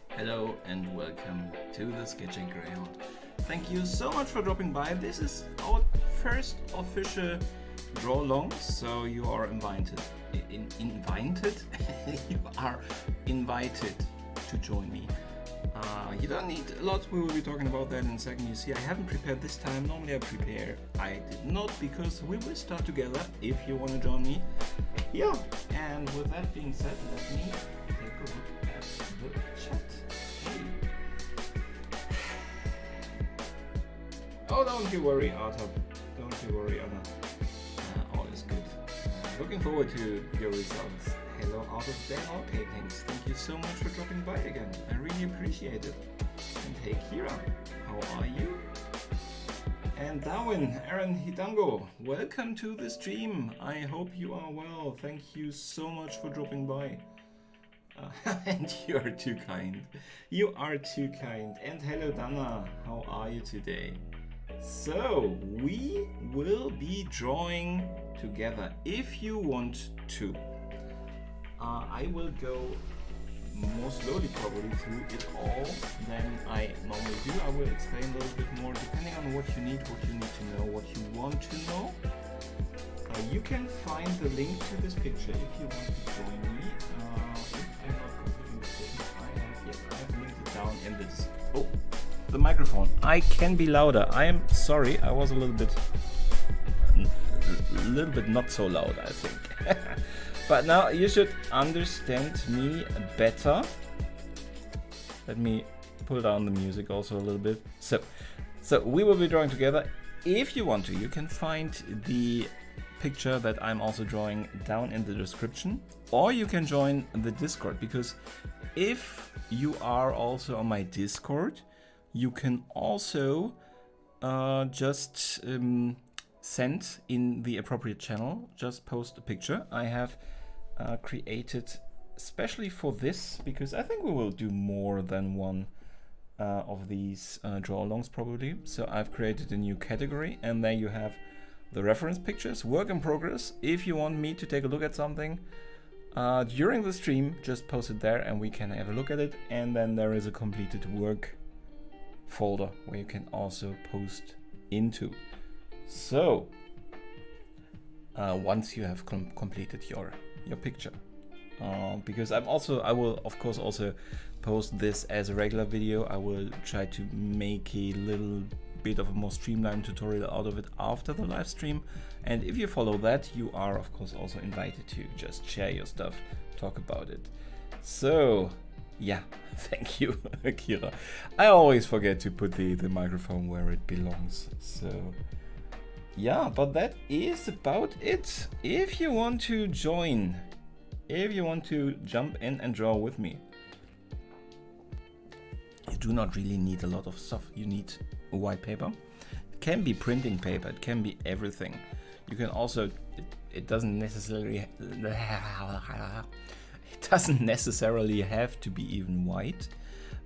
Hello and welcome to the Sketching Grail. Thank you so much for dropping by. This is our first official draw along, so you are invited. You are invited to join me. You don't need a lot. We will be talking about that in a second. You see, I haven't prepared this time. Normally I prepare. I did not, because we will start together if you want to join me. Yeah, and with that being said, let me take a look at the chat. Hey. Oh, don't you worry, Arthur. Don't you worry, Anna. All is good. Looking forward to your results. Hello, Arthur. Okay, thanks. Thank you so much for dropping by again. I really appreciate it. And hey, Kira, how are you? And Darwin, Aaron Hidango, welcome to the stream. I hope you are well. Thank you so much for dropping by. And you are too kind. You are too kind. And hello, Dana. How are you today? So, we will be drawing together if you want to. I will go more slowly probably through it all than I normally do. I will explain a little bit more depending on what you need to know, what you want to know. You can find the link to this picture if you want to join me. If I'm not completely mistaken, I have linked it down in this. Oh, the microphone. I can be louder. I am sorry. I was a little bit not so loud, I think. But now you should understand me better. Let me pull down the music also a little bit. So we will be drawing together. If you want to, you can find the picture that I'm also drawing down in the description, or you can join the Discord, because if you are also on my Discord, you can also just send in the appropriate channel, just post a picture. I have created especially for this, because I think we will do more than one of these draw alongs probably. So I've created a new category, and there you have the reference pictures, work in progress. If you want me to take a look at something during the stream, just post it there and we can have a look at it. And then there is a completed work folder where you can also post into. So once you have completed your picture, because I will of course also post this as a regular video. I will try to make a little bit of a more streamlined tutorial out of it after the live stream, and if you follow that, you are of course also invited to just share your stuff, talk about it. So yeah, thank you, Kira. I always forget to put the microphone where it belongs. So yeah, but that is about it. If you want to join, if you want to jump in and draw with me, you do not really need a lot of stuff. You need a white paper. It can be printing paper, it can be everything. You can also, it doesn't necessarily have to be even white,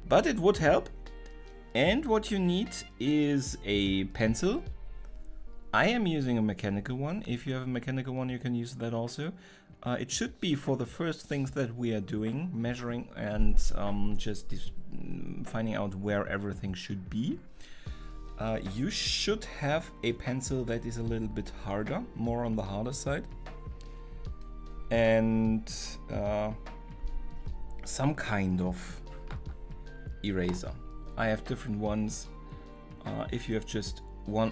but it would help. And what you need is a pencil. I am using a mechanical one. If you have a mechanical one, you can use that also. It should be for the first things that we are doing, measuring and just finding out where everything should be. You should have a pencil that is a little bit harder, more on the harder side. And some kind of eraser. I have different ones. If you have just one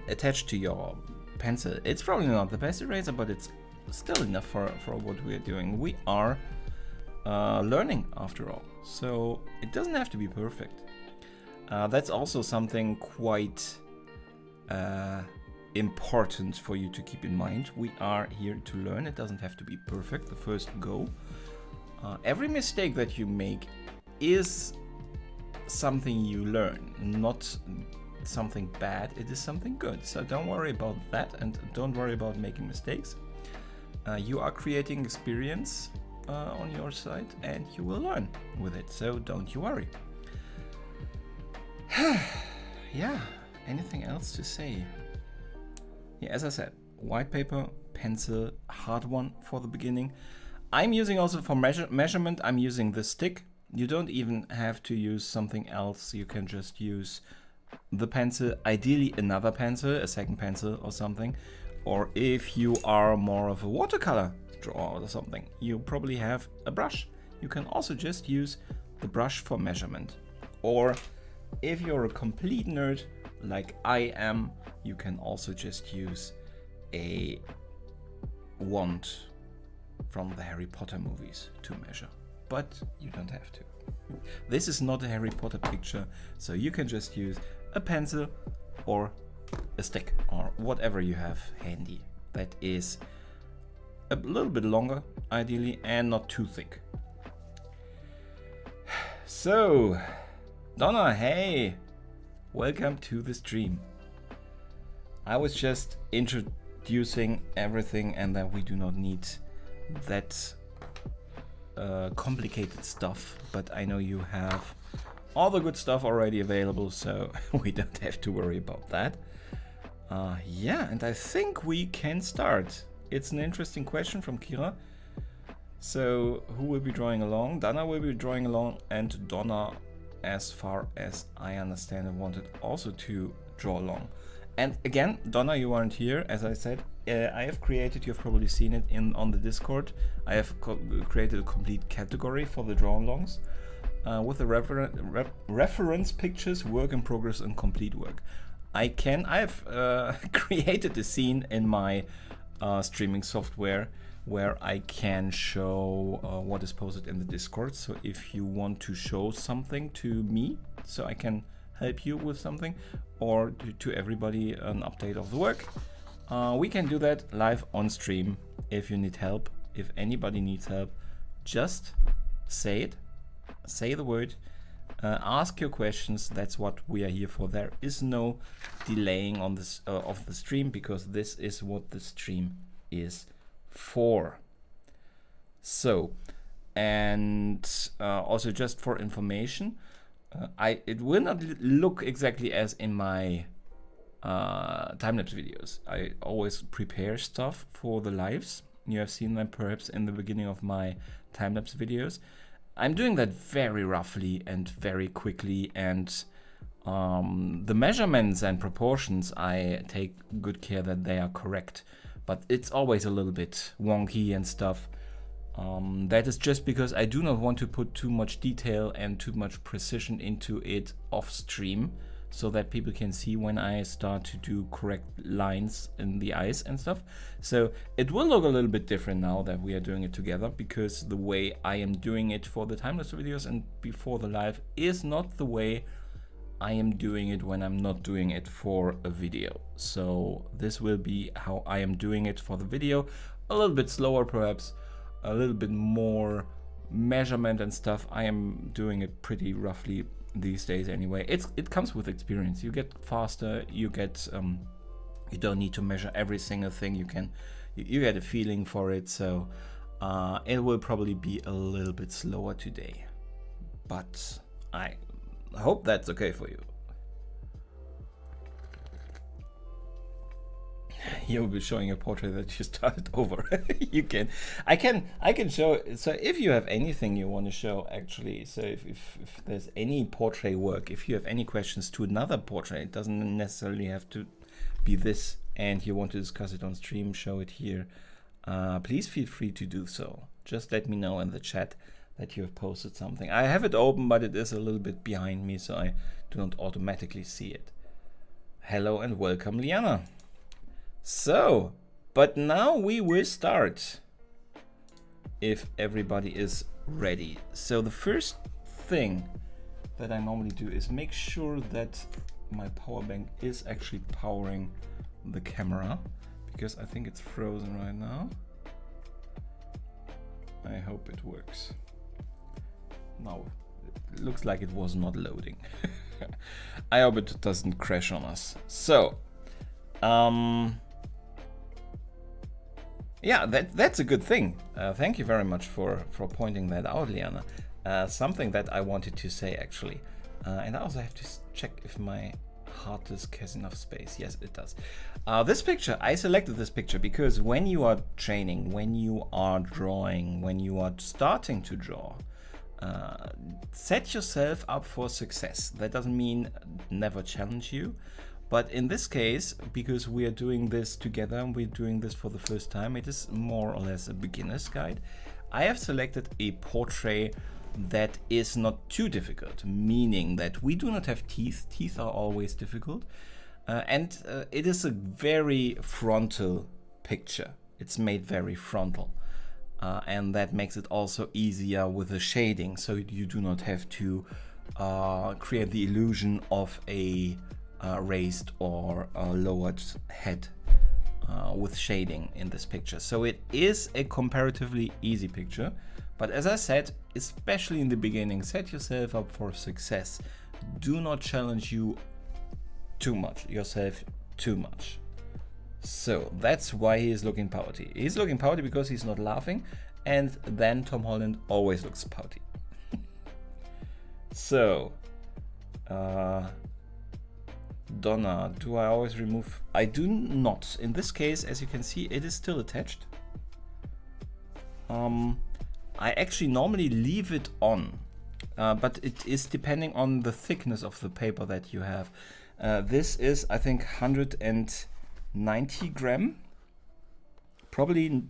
attached to your pencil, it's probably not the best eraser, but it's still enough for what we are doing. We are learning after all, so it doesn't have to be perfect. That's also something quite important for you to keep in mind. We are here to learn. It doesn't have to be perfect the first go. Every mistake that you make is something you learn, not something bad. It is something good. So don't worry about that, and don't worry about making mistakes. You are creating experience on your side, and you will learn with it. So don't you worry. Yeah, anything else to say? Yeah, as I said, white paper, pencil, hard one for the beginning. I'm using also for measurement, I'm using the stick. You don't even have to use something else. You can just use the pencil, ideally another pencil, a second pencil or something. Or if you are more of a watercolor drawer or something, you probably have a brush. You can also just use the brush for measurement. Or if you're a complete nerd like I am, you can also just use a wand from the Harry Potter movies to measure. But you don't have to. This is not a Harry Potter picture, so you can just use a pencil or a stick or whatever you have handy. That is a little bit longer, ideally, and not too thick. So, Donna, hey! Welcome to the stream. I was just introducing everything and that we do not need that complicated stuff, but I know you have all the good stuff already available, so we don't have to worry about that. Yeah, and I think we can start. It's an interesting question from Kira. So who will be drawing along? Donna will be drawing along, and Donna, as far as I understand, wanted also to draw along. And again, Donna, you weren't here, as I said. I have created, you've probably seen it on the Discord, I have created a complete category for the draw-alongs with the reference pictures, work in progress, and complete work. I've created a scene in my streaming software where I can show what is posted in the Discord. So if you want to show something to me, so I can help you with something, or to everybody an update of the work, we can do that live on stream. If you need help, if anybody needs help, just say it, say the word, ask your questions. That's what we are here for. There is no delaying on this of the stream, because this is what the stream is for. So, and also just for information, it will not look exactly as in my time-lapse videos. I always prepare stuff for the lives. You have seen them perhaps in the beginning of my time-lapse videos. I'm doing that very roughly and very quickly, and the measurements and proportions, I take good care that they are correct, but it's always a little bit wonky and stuff. That is just because I do not want to put too much detail and too much precision into it off stream, so that people can see when I start to do correct lines in the eyes and stuff. So it will look a little bit different now that we are doing it together, because the way I am doing it for the time-lapse videos and before the live is not the way I am doing it when I'm not doing it for a video. So this will be how I am doing it for the video. A little bit slower perhaps, a little bit more measurement and stuff. I am doing it pretty roughly these days anyway. It comes with experience. You get faster, you get you don't need to measure every single thing. You get a feeling for it. So it will probably be a little bit slower today, but I hope that's okay for you. You'll be showing a portrait that you started over. I can show. So if you have anything you want to show, actually, so if there's any portrait work, if you have any questions to another portrait, it doesn't necessarily have to be this, and you want to discuss it on stream, show it here, please feel free to do so. Just let me know in the chat that you have posted something. I have it open, but it is a little bit behind me, so I do not automatically see it. Hello and welcome, Liana. So, but now we will start, if everybody is ready. So the first thing that I normally do is make sure that my power bank is actually powering the camera, because I think it's frozen right now. I hope it works. No, it looks like it was not loading. I hope it doesn't crash on us. So, yeah, that's a good thing. Thank you very much for pointing that out, Liana. Something that I wanted to say actually, and I also have to check if my hard disk has enough space. Yes, it does. This picture, I selected this picture because when you are training, when you are drawing, when you are starting to draw, set yourself up for success. That doesn't mean never challenge you, but in this case, because we are doing this together and we're doing this for the first time, it is more or less a beginner's guide. I have selected a portrait that is not too difficult, meaning that we do not have teeth. Teeth are always difficult, and it is a very frontal picture. It's made very frontal. And that makes it also easier with the shading, so you do not have to create the illusion of a raised or lowered head with shading in this picture. So it is a comparatively easy picture, but as I said, especially in the beginning, set yourself up for success. Do not challenge yourself too much. So that's why he is looking pouty. He's looking pouty because he's not laughing, and then Tom Holland always looks pouty. So, Donna, do I always remove? I do not. In this case, as you can see, it is still attached. I actually normally leave it on, but it is depending on the thickness of the paper that you have. This is, I think, 190 gram. Probably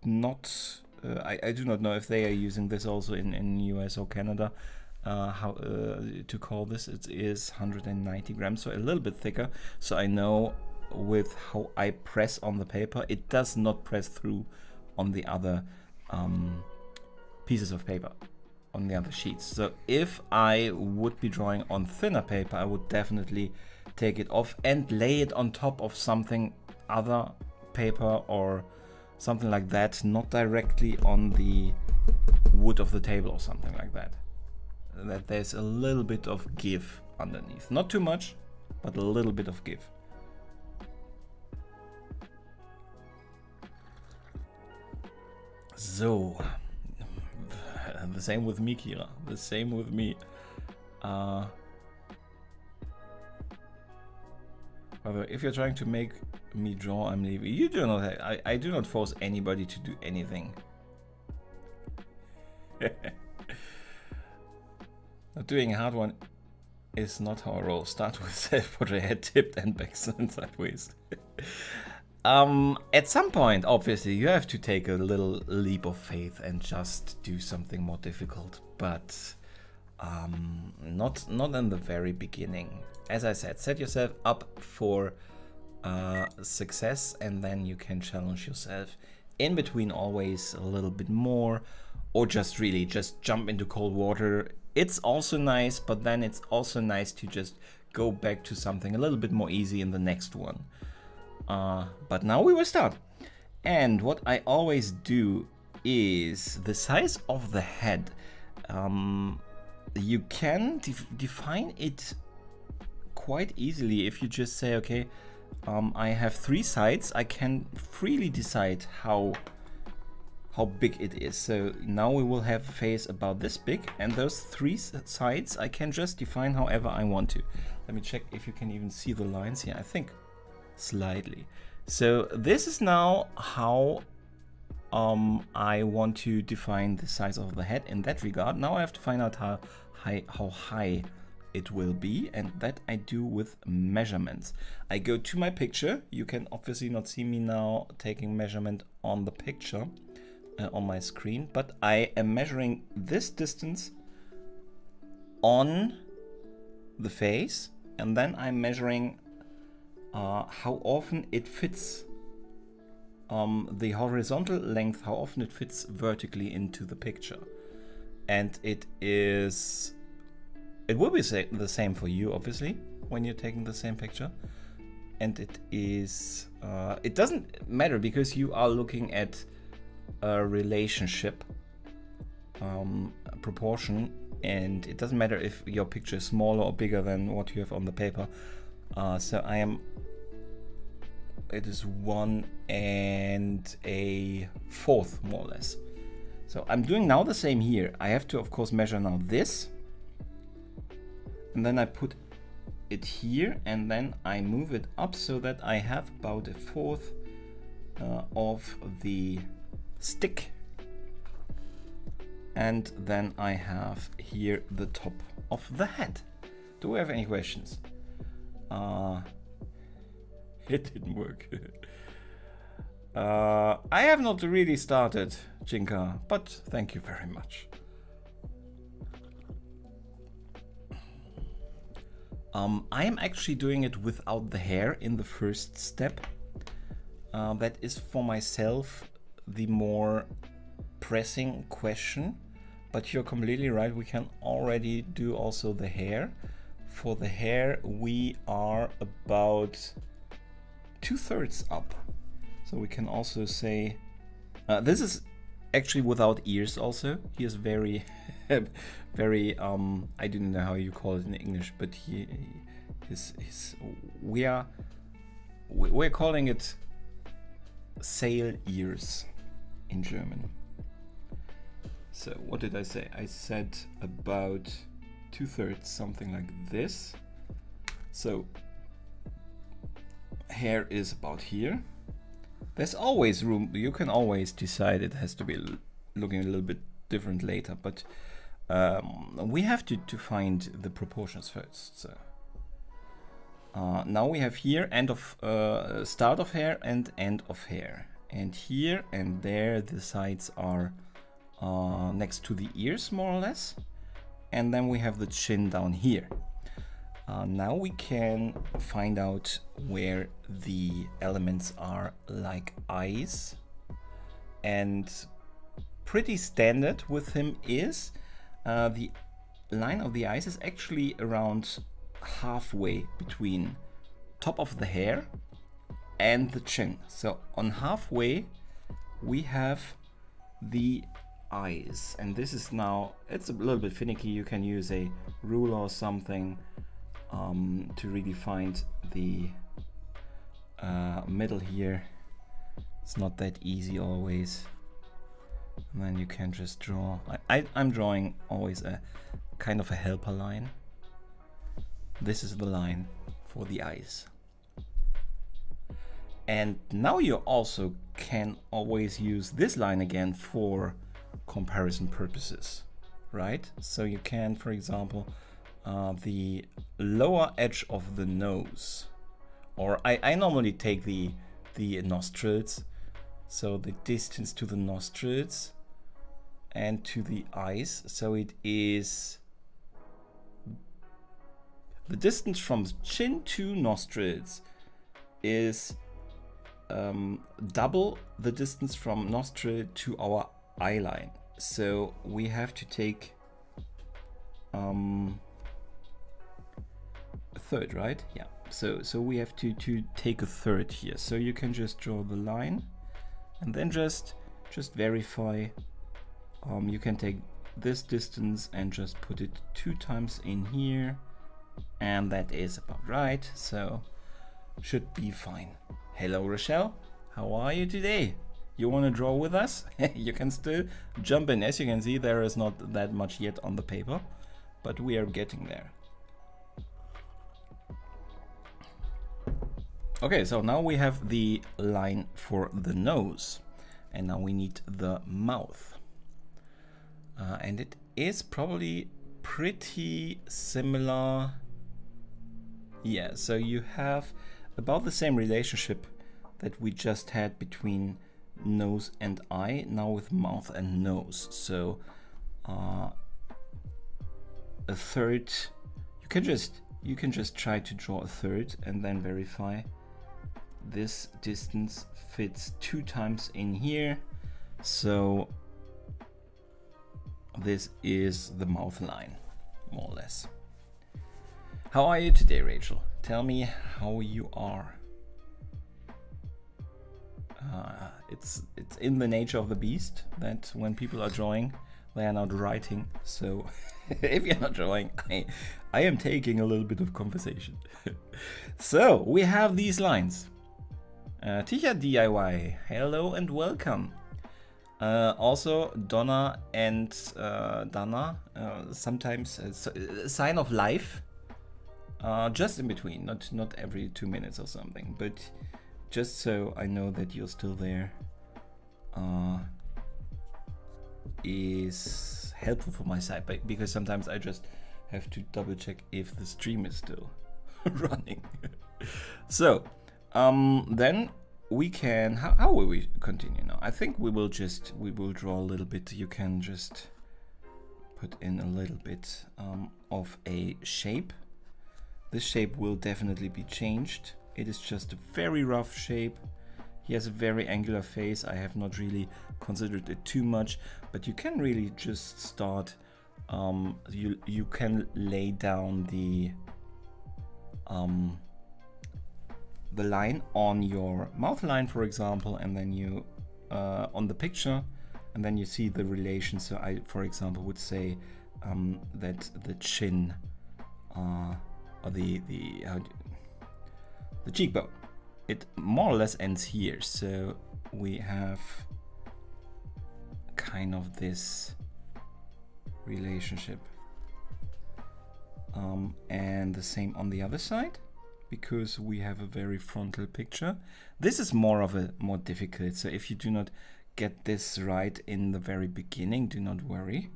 not. I do not know if they are using this also in US or Canada. How to call this? It is 190 grams, so a little bit thicker. So I know with how I press on the paper, it does not press through on the other pieces of paper, on the other sheets. So if I would be drawing on thinner paper, I would definitely take it off and lay it on top of something other paper or something like that, not directly on the wood of the table or something like that. That there's a little bit of give underneath. Not too much, but a little bit of give. So, the same with me, Kira. The same with me. However, if you're trying to make me draw, I'm leaving. You do not. I do not force anybody to do anything. Not doing a hard one is not how I roll. Start with self-portrait, head tipped and back and sideways. At some point, obviously, you have to take a little leap of faith and just do something more difficult, but not in the very beginning. As I said, set yourself up for success, and then you can challenge yourself in between always a little bit more, or just really just jump into cold water. It's also nice, but then it's also nice to just go back to something a little bit more easy in the next one. But now we will start. And what I always do is the size of the head. You can define it quite easily if you just say, okay, I have 3 sides. I can freely decide how big it is. So now we will have a face about this big, and those 3 sides I can just define however I want to. Let me check if you can even see the lines here. I think slightly. So this is now how I want to define the size of the head in that regard. Now I have to find out how high it will be, and that I do with measurements. I go to my picture. You can obviously not see me now taking measurement on the picture on my screen, but I am measuring this distance on the face, and then I'm measuring how often it fits the horizontal length, how often it fits vertically into the picture. And it will be the same for you, obviously, when you're taking the same picture. And it doesn't matter because you are looking at a relationship proportion, and it doesn't matter if your picture is smaller or bigger than what you have on the paper. So it is 1 1/4 more or less. So I'm doing now the same here. I have to, of course, measure now this, and then I put it here, and then I move it up so that I have about a fourth of the stick. And then I have here the top of the head. Do we have any questions? It didn't work. I have not really started, Jinka, but thank you very much. I am actually doing it without the hair in the first step. That is for myself the more pressing question, but you're completely right. We can already do also the hair. For the hair, we are about 2/3 up. So we can also say, this is actually without ears also. He is very, very, I don't know how you call it in English, but we're calling it sail ears in German. So what did I say? I said about 2/3, something like this. So hair is about here. There's always room. You can always decide it has to be looking a little bit different later, but we have to find the proportions first. So now we have here end of start of hair and end of hair, and here and there the sides are next to the ears more or less, and then we have the chin down here. Now we can find out where the elements are, like eyes, and pretty standard with him is the line of the eyes is actually around halfway between top of the hair and the chin. So on halfway we have the eyes, and this is now, it's a little bit finicky. You can use a ruler or something to really find the middle here. It's not that easy always, and then you can just draw. I'm drawing always a kind of a helper line. This is the line for the eyes. And now you also can always use this line again for comparison purposes, right? So you can, for example, the lower edge of the nose, or I normally take the nostrils, so the distance to the nostrils and to the eyes. So it is the distance from chin to nostrils is double the distance from nostril to our eye line. So we have to take a third, right? Yeah. So we have to take a third here. So you can just draw the line and then just verify. You can take this distance and just put it 2 times in here, and that is about right. So should be fine. Hello Rochelle, how are you today? You want to draw with us? You can still jump in. As you can see, there is not that much yet on the paper, but we are getting there. Okay, so now we have the line for the nose, and now we need the mouth. And it is probably pretty similar. Yeah, so you have about the same relationship that we just had between nose and eye, now with mouth and nose. So a third, you can just try to draw a third and then verify this distance fits 2 times in here. So this is the mouth line, more or less. How are you today, Rachel? Tell me how you are. It's in the nature of the beast that when people are drawing, they are not writing. So if you're not drawing, I am taking a little bit of conversation. So we have these lines. Ticha DIY, hello and welcome. Also Donna and Dana, sometimes a sign of life. just in between, not every 2 minutes or something, but just so I know that you're still there, is helpful for my side, but because sometimes I just have to double check if the stream is still running. So then we can, how will we continue now? I think we will draw a little bit. You can just put in a little bit of a shape. This shape will definitely be changed. It is just a very rough shape. He has a very angular face. I have not really considered it too much, but you can really just start. You can lay down the line on your mouth line, for example, and then you on the picture, and then you see the relation. So I, for example, would say that the chin or the cheekbone, it more or less ends here. So we have kind of this relationship, and the same on the other side, because we have a very frontal picture. This is more difficult, so if you do not get this right in the very beginning, do not worry.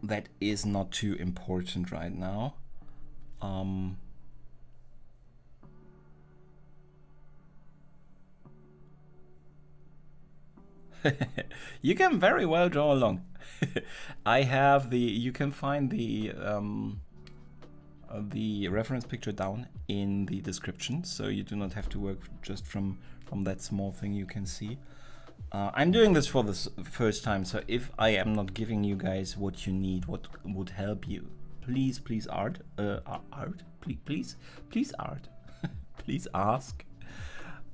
That is not too important right now. You can very well draw along. I have you can find the reference picture down in the description, so you do not have to work just from that small thing you can see. I'm doing this for the first time, so if I am not giving you guys what you need, what would help you, please art, please art, please ask,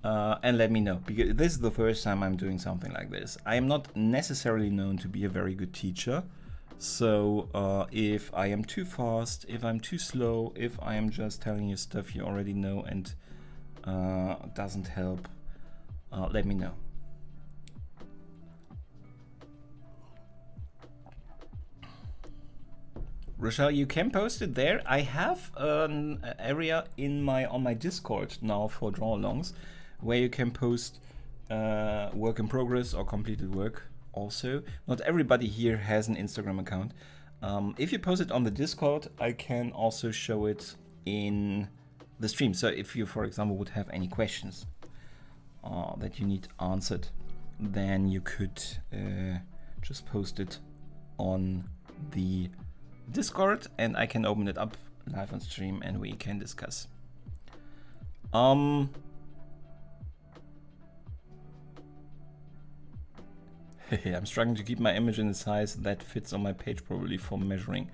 and let me know, because this is the first time I'm doing something like this. I am not necessarily known to be a very good teacher, so if I am too fast, if I'm too slow, if I am just telling you stuff you already know and doesn't help, let me know. Rochelle, you can post it there. I have an area on my Discord now for draw-alongs, where you can post work in progress or completed work. Also, not everybody here has an Instagram account. If you post it on the Discord, I can also show it in the stream. So if you, for example, would have any questions that you need answered, then you could just post it on the Discord, and I can open it up live on stream and we can discuss. I'm struggling to keep my image in the size that fits on my page, probably for measuring.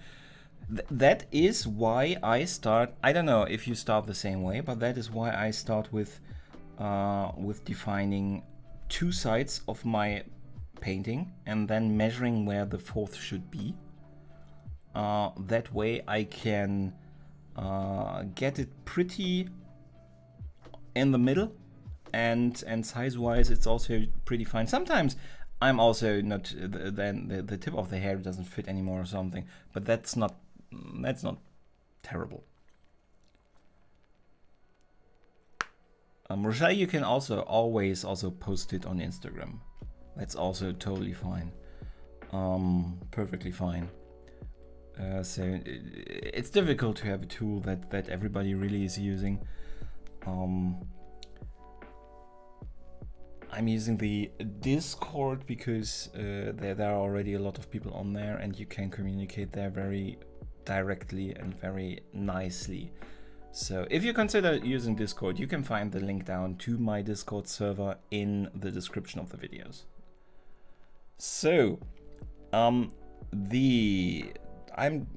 That is why I start, I don't know if you start the same way, but that is why I start with defining two sides of my painting and then measuring where the fourth should be. That way I can get it pretty in the middle, and size-wise it's also pretty fine. Sometimes I'm also not, then the tip of the hair doesn't fit anymore or something, but that's not terrible. Rochelle, you can always post it on Instagram. That's also totally fine, perfectly fine. So it's difficult to have a tool that everybody really is using. I'm using the Discord because there are already a lot of people on there, and you can communicate there very directly and very nicely. So if you consider using Discord, you can find the link down to my Discord server in the description of the videos. So I'm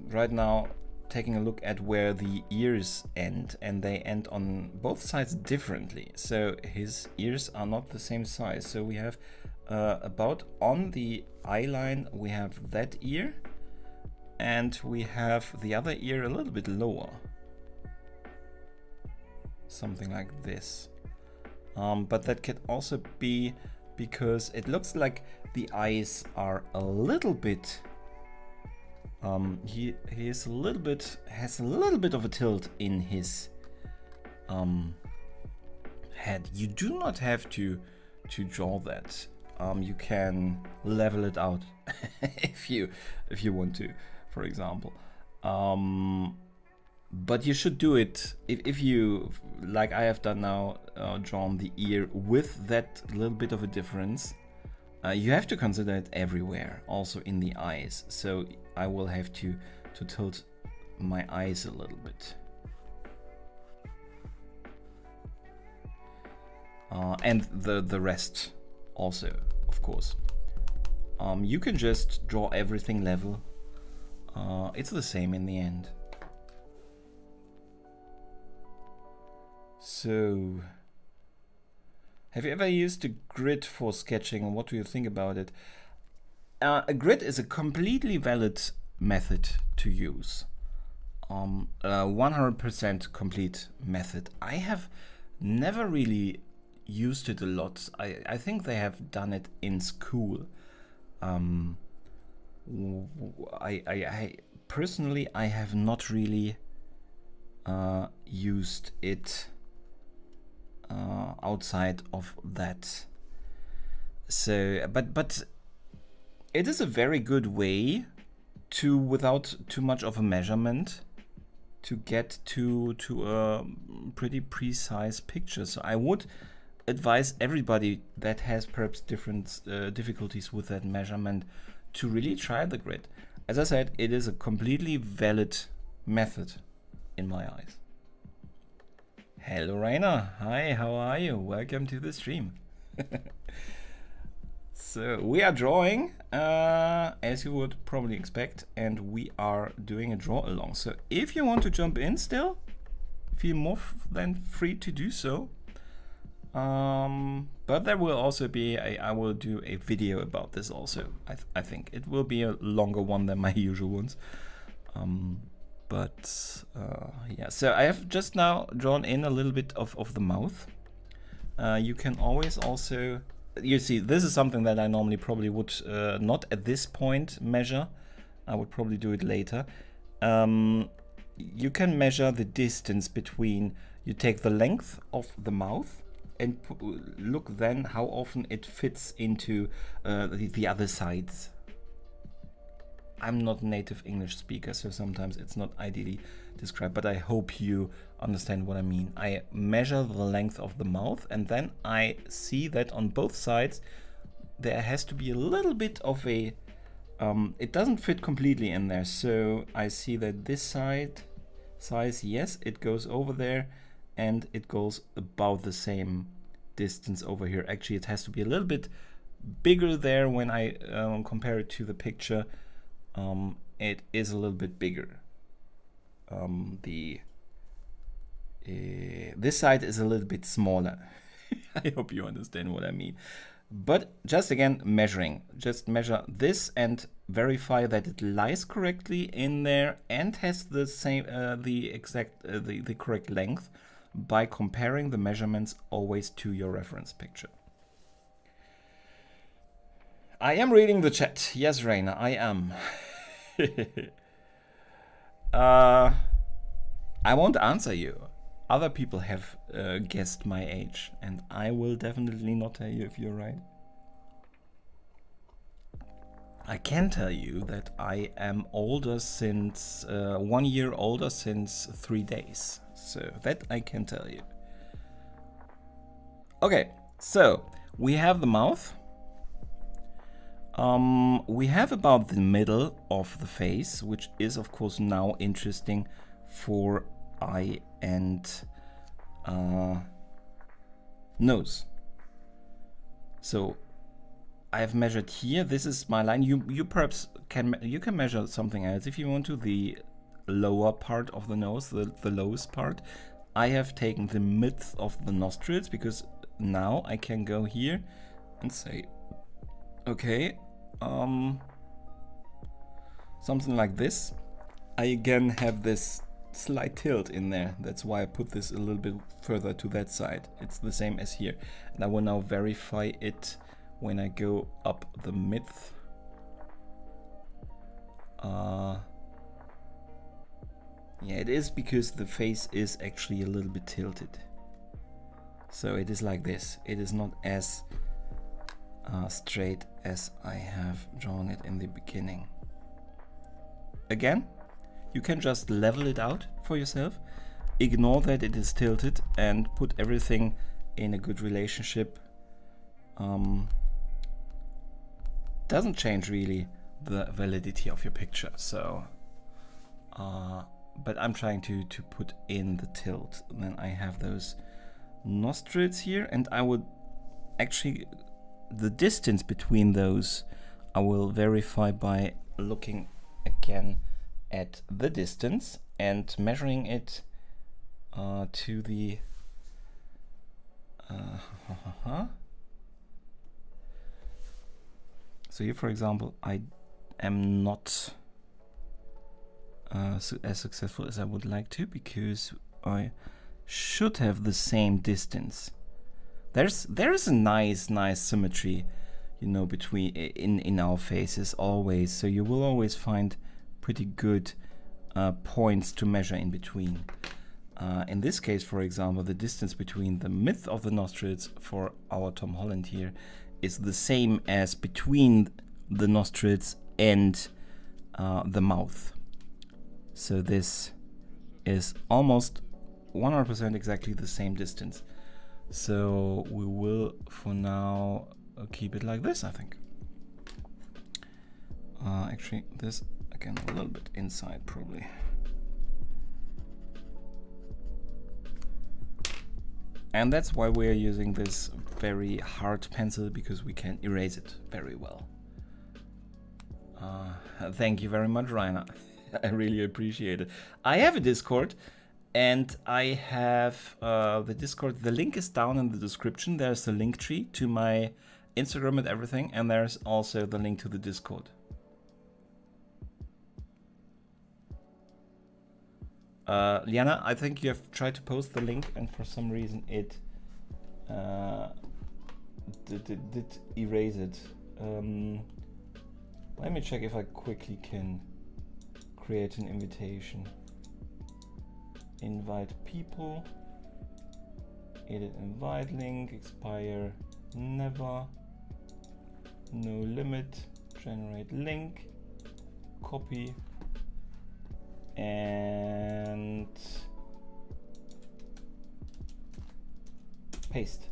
right now taking a look at where the ears end, and they end on both sides differently. So his ears are not the same size. So we have about on the eye line, we have that ear, and we have the other ear a little bit lower. Something like this. But that could also be because it looks like the eyes are a little bit he is a little bit, has a little bit of a tilt in his head. You do not have to draw that. You can level it out if you want to, for example. But you should do it if you, like I have done now, drawn the ear with that little bit of a difference. You have to consider it everywhere, also in the eyes. So I will have to tilt my eyes a little bit. And the rest also, of course. You can just draw everything level. It's the same in the end. So, have you ever used a grid for sketching, and what do you think about it? A grid is a completely valid method to use. 100% complete method. I have never really used it a lot. I think they have done it in school. I personally, I have not really used it outside of that. So, but it is a very good way to, without too much of a measurement, to get to a pretty precise picture. So I would advise everybody that has perhaps different difficulties with that measurement to really try the grid. As I said, it is a completely valid method in my eyes. Hello Rainer, hi, how are you? Welcome to the stream. So we are drawing, as you would probably expect, and we are doing a draw along. So if you want to jump in still, feel more than free to do so. But there will also be I will do a video about this also. I think it will be a longer one than my usual ones. Yeah, so I have just now drawn in a little bit of the mouth. You can always also, you see, this is something that I normally probably would not at this point measure. I would probably do it later. You can measure the distance between, you take the length of the mouth and look then how often it fits into the other sides. I'm not a native English speaker, so sometimes it's not ideally described, but I hope you understand what I mean. I measure the length of the mouth, and then I see that on both sides there has to be a little bit of a, it doesn't fit completely in there. So I see that this side size, yes, it goes over there, and it goes about the same distance over here. Actually, it has to be a little bit bigger there when I compare it to the picture. It is a little bit bigger. This side is a little bit smaller. I hope you understand what I mean. But just again, measuring. Just measure this and verify that it lies correctly in there and has the same, the correct length by comparing the measurements always to your reference picture. I am reading the chat. Yes, Rainer, I am. I won't answer you. Other people have guessed my age, and I will definitely not tell you if you're right. I can tell you that I am older since 1 year older since 3 days. So that I can tell you. Okay, so we have the mouth. We have about the middle of the face, which is of course now interesting for eye and nose. So I have measured here. This is my line. You perhaps can measure something else if you want to. The lower part of the nose, the lowest part. I have taken the midth of the nostrils because now I can go here and say, okay, something like this. I again have this slight tilt in there. That's why I put this a little bit further to that side. It's the same as here. And I will now verify it when I go up the midth. Yeah, it is because the face is actually a little bit tilted. So it is like this. It is not as straight as I have drawn it in the beginning. Again, you can just level it out for yourself. Ignore that it is tilted and put everything in a good relationship. Doesn't change really the validity of your picture. So, but I'm trying to put in the tilt. Then I have those nostrils here, and I would actually, the distance between those I will verify by looking again at the distance and measuring it to the so here, for example, I am not as successful as I would like to, because I should have the same distance. There is a nice symmetry, you know, between in our faces always. So you will always find pretty good points to measure in between. In this case, for example, the distance between the mid of the nostrils for our Tom Holland here is the same as between the nostrils and the mouth. So this is almost 100% exactly the same distance. So we will, for now, keep it like this, I think. Actually, this again a little bit inside probably. And that's why we are using this very hard pencil, because we can erase it very well. Thank you very much, Rainer. I really appreciate it. I have a Discord, and I have the Discord. The link is down in the description. There's the link tree to my Instagram and everything, and there's also the link to the Discord. Liana, I think you have tried to post the link, and for some reason it did erase it. Let me check if I quickly can create an invitation. Invite people. Edit invite link. Expire never. No limit. Generate link. Copy. And paste.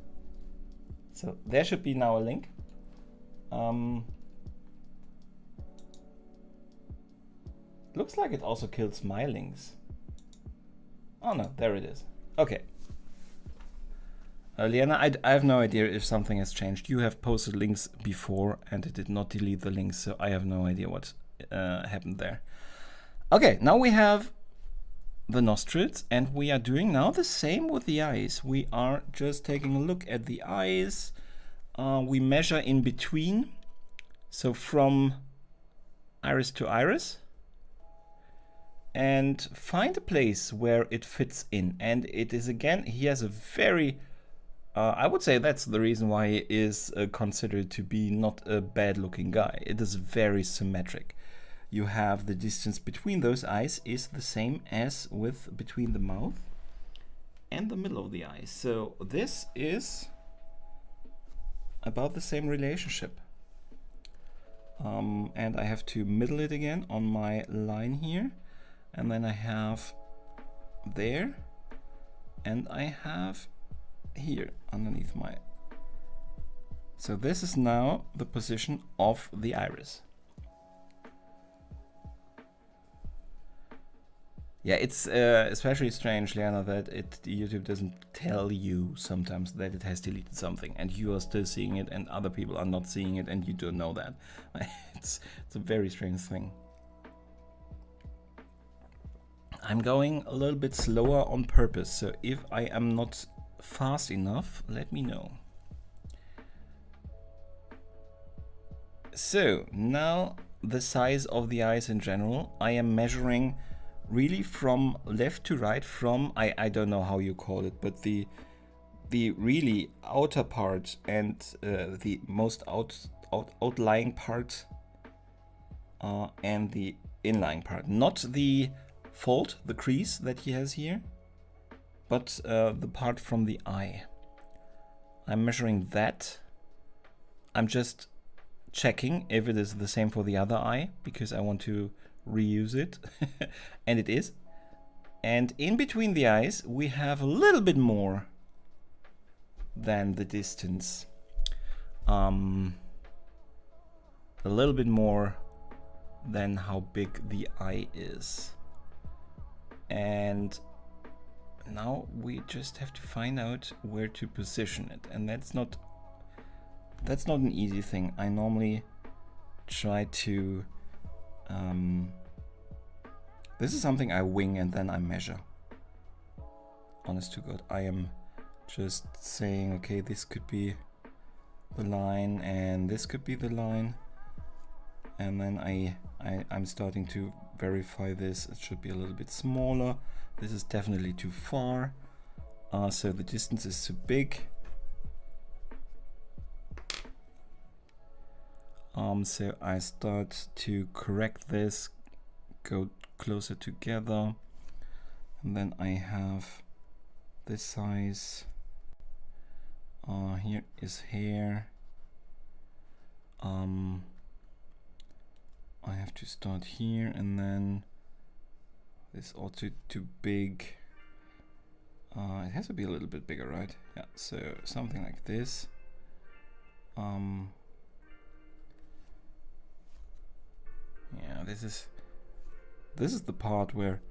So there should be now a link. Looks like it also kills my links. Oh no, there it is. Okay. Liana, I have no idea if something has changed. You have posted links before and it did not delete the links, so I have no idea what happened there. Okay, now we have the nostrils, and we are doing now the same with the eyes. We are just taking a look at the eyes. We measure in between, so from iris to iris, and find a place where it fits in. And it is, again, he has a very, I would say that's the reason why he is considered to be not a bad looking guy. It is very symmetric. You have the distance between those eyes is the same as with between the mouth and the middle of the eye. So this is about the same relationship. And I have to middle it again on my line here. And then I have there, and I have here underneath my. So this is now the position of the iris. Yeah, it's especially strange, Liana, that YouTube doesn't tell you sometimes that it has deleted something, and you are still seeing it, and other people are not seeing it, and you don't know that. It's a very strange thing. I'm going a little bit slower on purpose, so if I am not fast enough, let me know. So now the size of the eyes in general, I am measuring really from left to right, from I don't know how you call it, but the really outer part and the most outlying part and the inlying part, not the fold, the crease that he has here, but the part from the eye. I'm measuring that. I'm just checking if it is the same for the other eye, because I want to reuse it. And it is. And in between the eyes, we have a little bit more than the distance. A little bit more than how big the eye is. And now we just have to find out where to position it. And that's not an easy thing. I normally try to this is something I wing and then I measure. Honest to God, I am just saying, okay, this could be the line and this could be the line, and then I'm starting to verify this. It should be a little bit smaller. This is definitely too far, so the distance is too big. So I start to correct this, go closer together, and then I have this size. Here is hair. I have to start here, and then this also too big. It has to be a little bit bigger, right? Yeah, so something like this. Yeah, this is the part where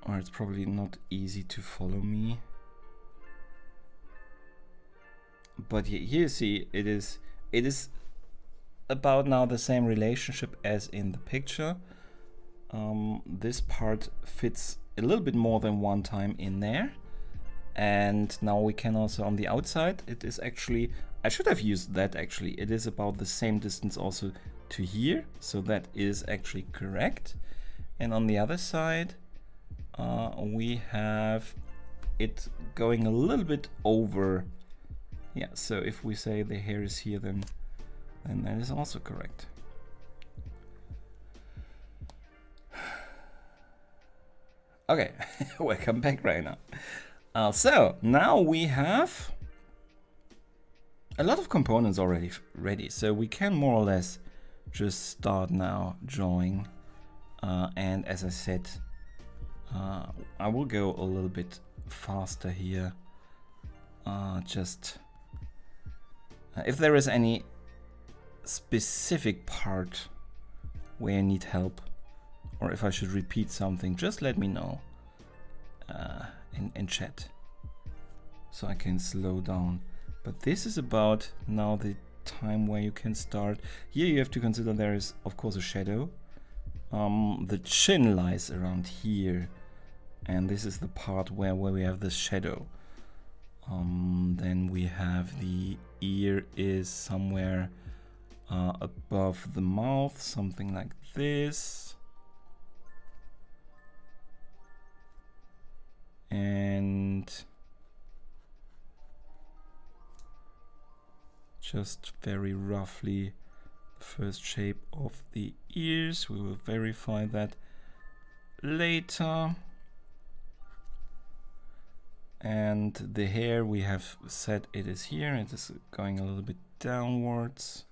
it's probably not easy to follow me. But here you see it is about now the same relationship as in the picture. This part fits a little bit more than one time in there. And now we can also on the outside, it is actually, I should have used that actually. It is about the same distance also to here. So that is actually correct. And on the other side, we have it going a little bit over. Yeah, so if we say the hair is here, then that is also correct. Okay, welcome back right now. So now we have a lot of components already ready, so we can more or less just start now drawing. And as I said, I will go a little bit faster here. If there is any specific part where I need help, or if I should repeat something, just let me know in chat so I can slow down. But this is about now the time where you can start. Here you have to consider there is of course a shadow. The chin lies around here, and this is the part where we have the shadow. Then we have the ear is somewhere above the mouth, something like this. And just very roughly the first shape of the ears. We will verify that later. And the hair, we have said it is here. It is going a little bit downwards.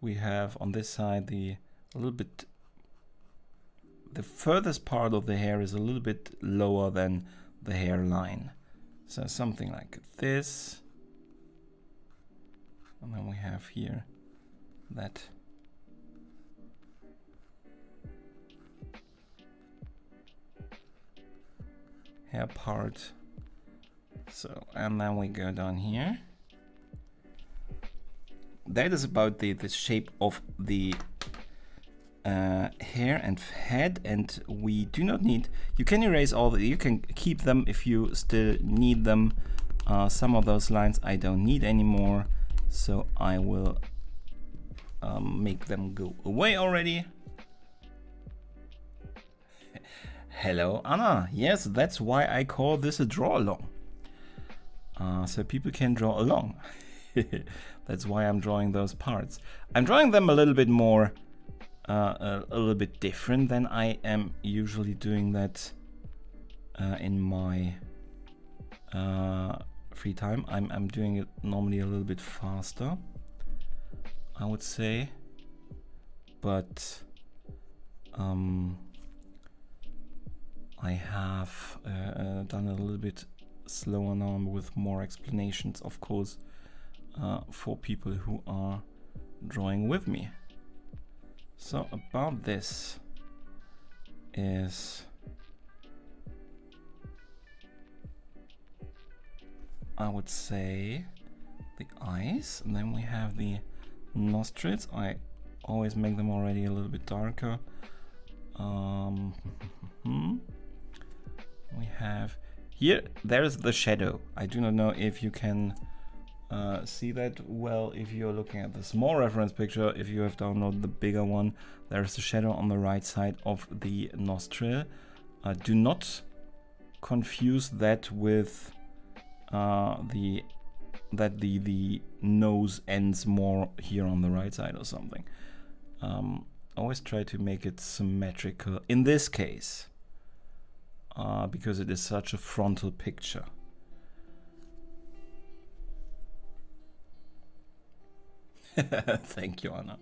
We have on this side the furthest part of the hair is a little bit lower than the hairline. So something like this. And then we have here that hair part. So, and then we go down here. That is about the shape of the hair and head, and we do not need, you can erase all the, you can keep them if you still need them. Some of those lines I don't need anymore, so I will make them go away already. Hello Anna, yes, that's why I call this a draw along, so people can draw along. That's why I'm drawing those parts. I'm drawing them a little bit more a little bit different than I am usually doing that in my free time. I'm doing it normally a little bit faster, I would say, but I have done it a little bit slower now with more explanations, of course, for people who are drawing with me. So about this is, I would say, the eyes, and then we have the nostrils. I always make them already a little bit darker. We have here, there's the shadow. I do not know if you can see that well if you're looking at the small reference picture. If you have downloaded the bigger one, there's the shadow on the right side of the nostril. Do not confuse that with the nose ends more here on the right side or something. Always try to make it symmetrical in this case, because it is such a frontal picture. Thank you, Anna.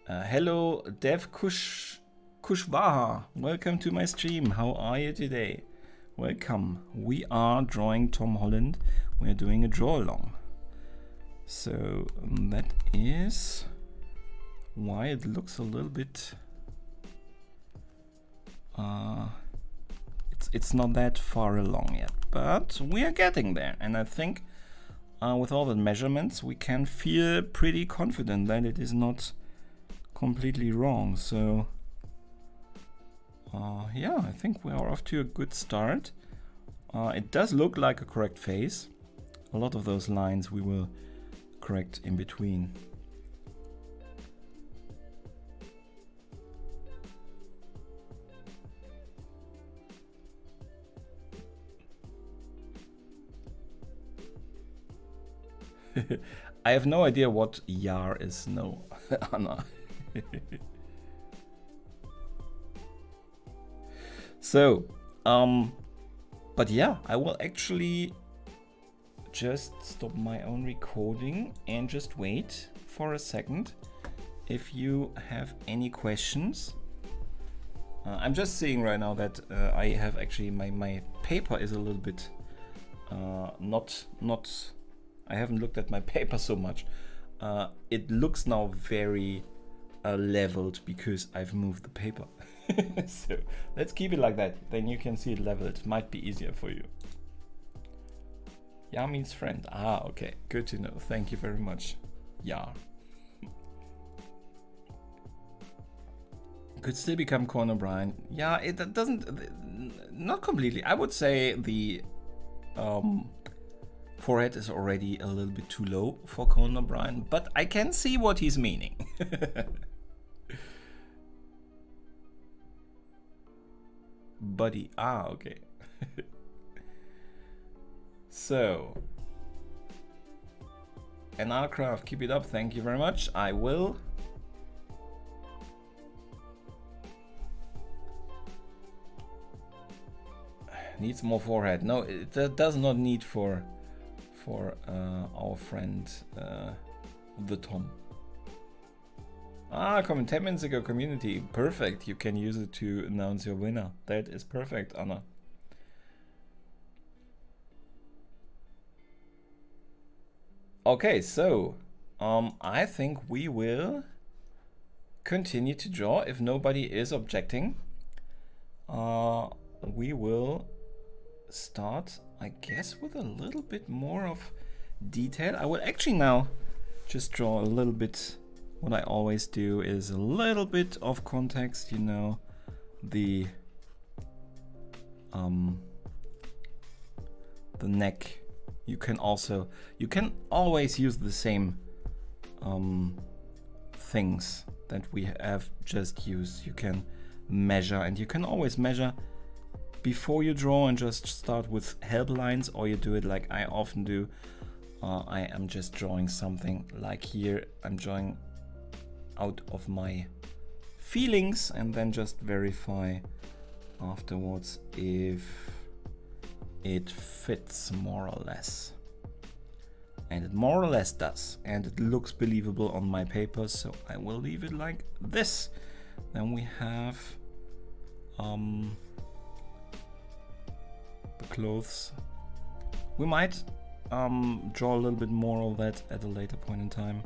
Hello, Dev Kushwaha. Welcome to my stream. How are you today? Welcome. We are drawing Tom Holland. We are doing a draw along. So that is why it looks a little bit it's not that far along yet, but we are getting there, and I think with all the measurements we can feel pretty confident that it is not completely wrong. So yeah, I think we are off to a good start. It does look like a correct face. A lot of those lines we will correct in between. I have no idea what yar is. No, Anna. So, but yeah, I will actually just stop my own recording and just wait for a second. If you have any questions, I'm just seeing right now that I have actually my paper is a little bit not. I haven't looked at my paper so much. It looks now very leveled because I've moved the paper. So let's keep it like that. Then you can see it leveled. Might be easier for you. Ya means friend. Ah, okay. Good to know. Thank you very much. Ya. Could still become Conan O'Brien. Yeah, it doesn't. Not completely. I would say the forehead is already a little bit too low for Conan O'Brien, but I can see what he's meaning. Buddy. Ah, okay. So, and Arcraft, keep it up. Thank you very much. I will. Needs more forehead. No, it does not need for our friend the Tom. Ah, comment 10 minutes ago, community. Perfect. You can use it to announce your winner. That is perfect, Anna. Okay, so I think we will continue to draw if nobody is objecting. We will start, I guess, with a little bit more of detail. I will actually now just draw a little bit. What I always do is a little bit of context, you know, the neck. You can always use the same things that we have just used. You can measure, and you can always measure before you draw and just start with help lines, or you do it like I often do. I am just drawing something like here. I'm drawing out of my feelings and then just verify afterwards if it fits more or less. And it more or less does, and it looks believable on my paper, so I will leave it like this. Then we have the clothes. We might draw a little bit more of that at a later point in time,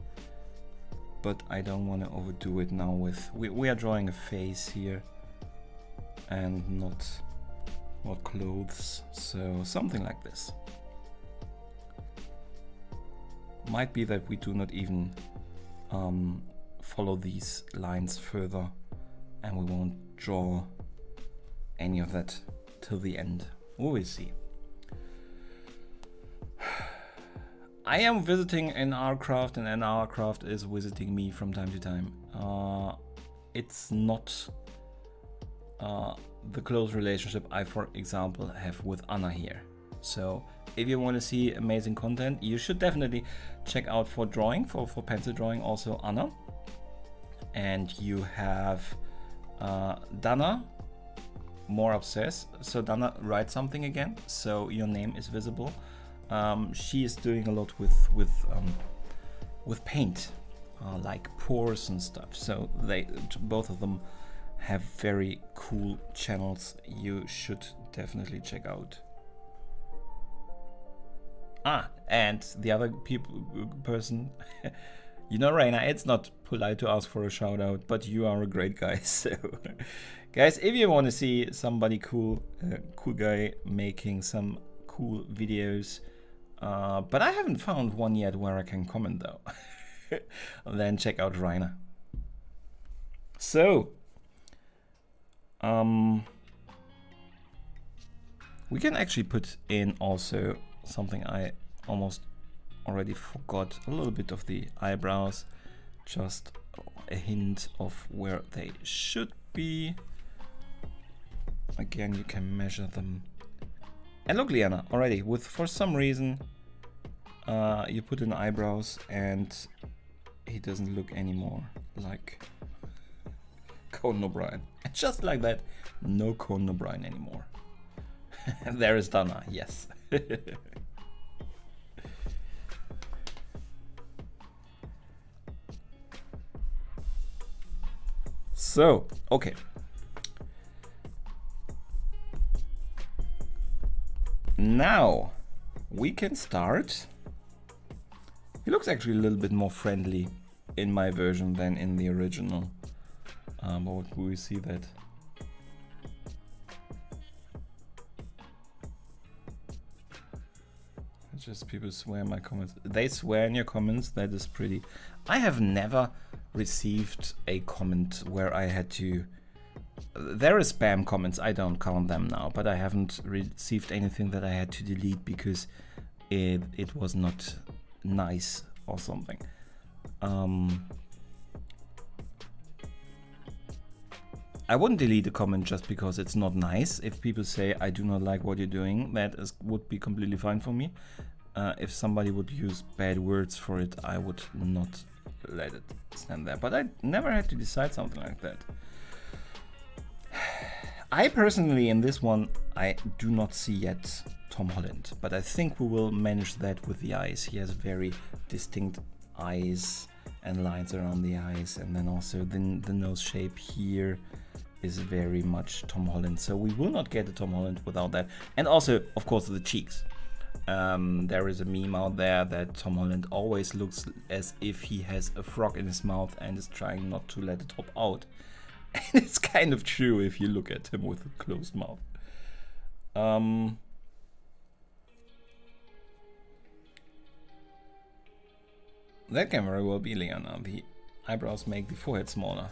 but I don't want to overdo it now. We are drawing a face here and not clothes, so something like this. Might be that we do not even follow these lines further, and we won't draw any of that till the end. We will see. I am visiting NRCraft, and NRCraft is visiting me from time to time. It's not the close relationship I, for example, have with Anna here. So if you want to see amazing content, you should definitely check out for drawing, for pencil drawing, also Anna. And you have Dana, more obsessed. So Dana, write something again, so your name is visible. She is doing a lot with paint, like pores and stuff. So they both of them have very cool channels. You should definitely check out. And the other person, you know, Raina, it's not polite to ask for a shout out, but you are a great guy. So, guys, if you want to see somebody cool, cool guy making some cool videos, but I haven't found one yet where I can comment though, then check out Raina. So, we can actually put in also something I almost already forgot, a little bit of the eyebrows, just a hint of where they should be. Again, you can measure them. And look, Liana, already with, for some reason, you put in eyebrows and he doesn't look anymore like Conan O'Brien. Just like that, no Conan O'Brien anymore. There is Dana, yes. So, okay. Now we can start. He looks actually a little bit more friendly in my version than in the original. But we see that. Just people swear in my comments. They swear in your comments. That is pretty. I have never received a comment where I had to. There is spam comments. I don't count them now, but I haven't received anything that I had to delete because it was not nice or something. I wouldn't delete a comment just because it's not nice. If people say I do not like what you're doing, would be completely fine for me. If somebody would use bad words for it, I would not let it stand there. But I never had to decide something like that. I personally, in this one, I do not see yet Tom Holland, but I think we will manage that with the eyes. He has very distinct eyes and lines around the eyes, and then also the nose shape here is very much Tom Holland. So we will not get a Tom Holland without that. And also, of course, the cheeks. There is a meme out there that Tom Holland always looks as if he has a frog in his mouth and is trying not to let it hop out. And it's kind of true if you look at him with a closed mouth. That can very well be Liana. The eyebrows make the forehead smaller.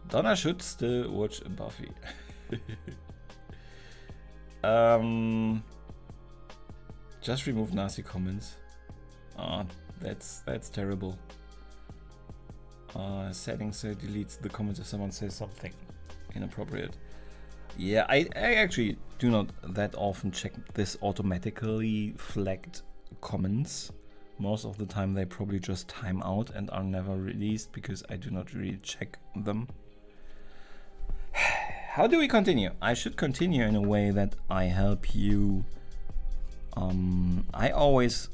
Donna should still watch Buffy. Just remove nasty comments. That's terrible. Settings so deletes the comments if someone says something inappropriate. Yeah, I actually do not that often check this automatically flagged comments Most of the time they probably just time out and are never released because I do not really check them. How do we continue? I should continue in a way that I help you. I always,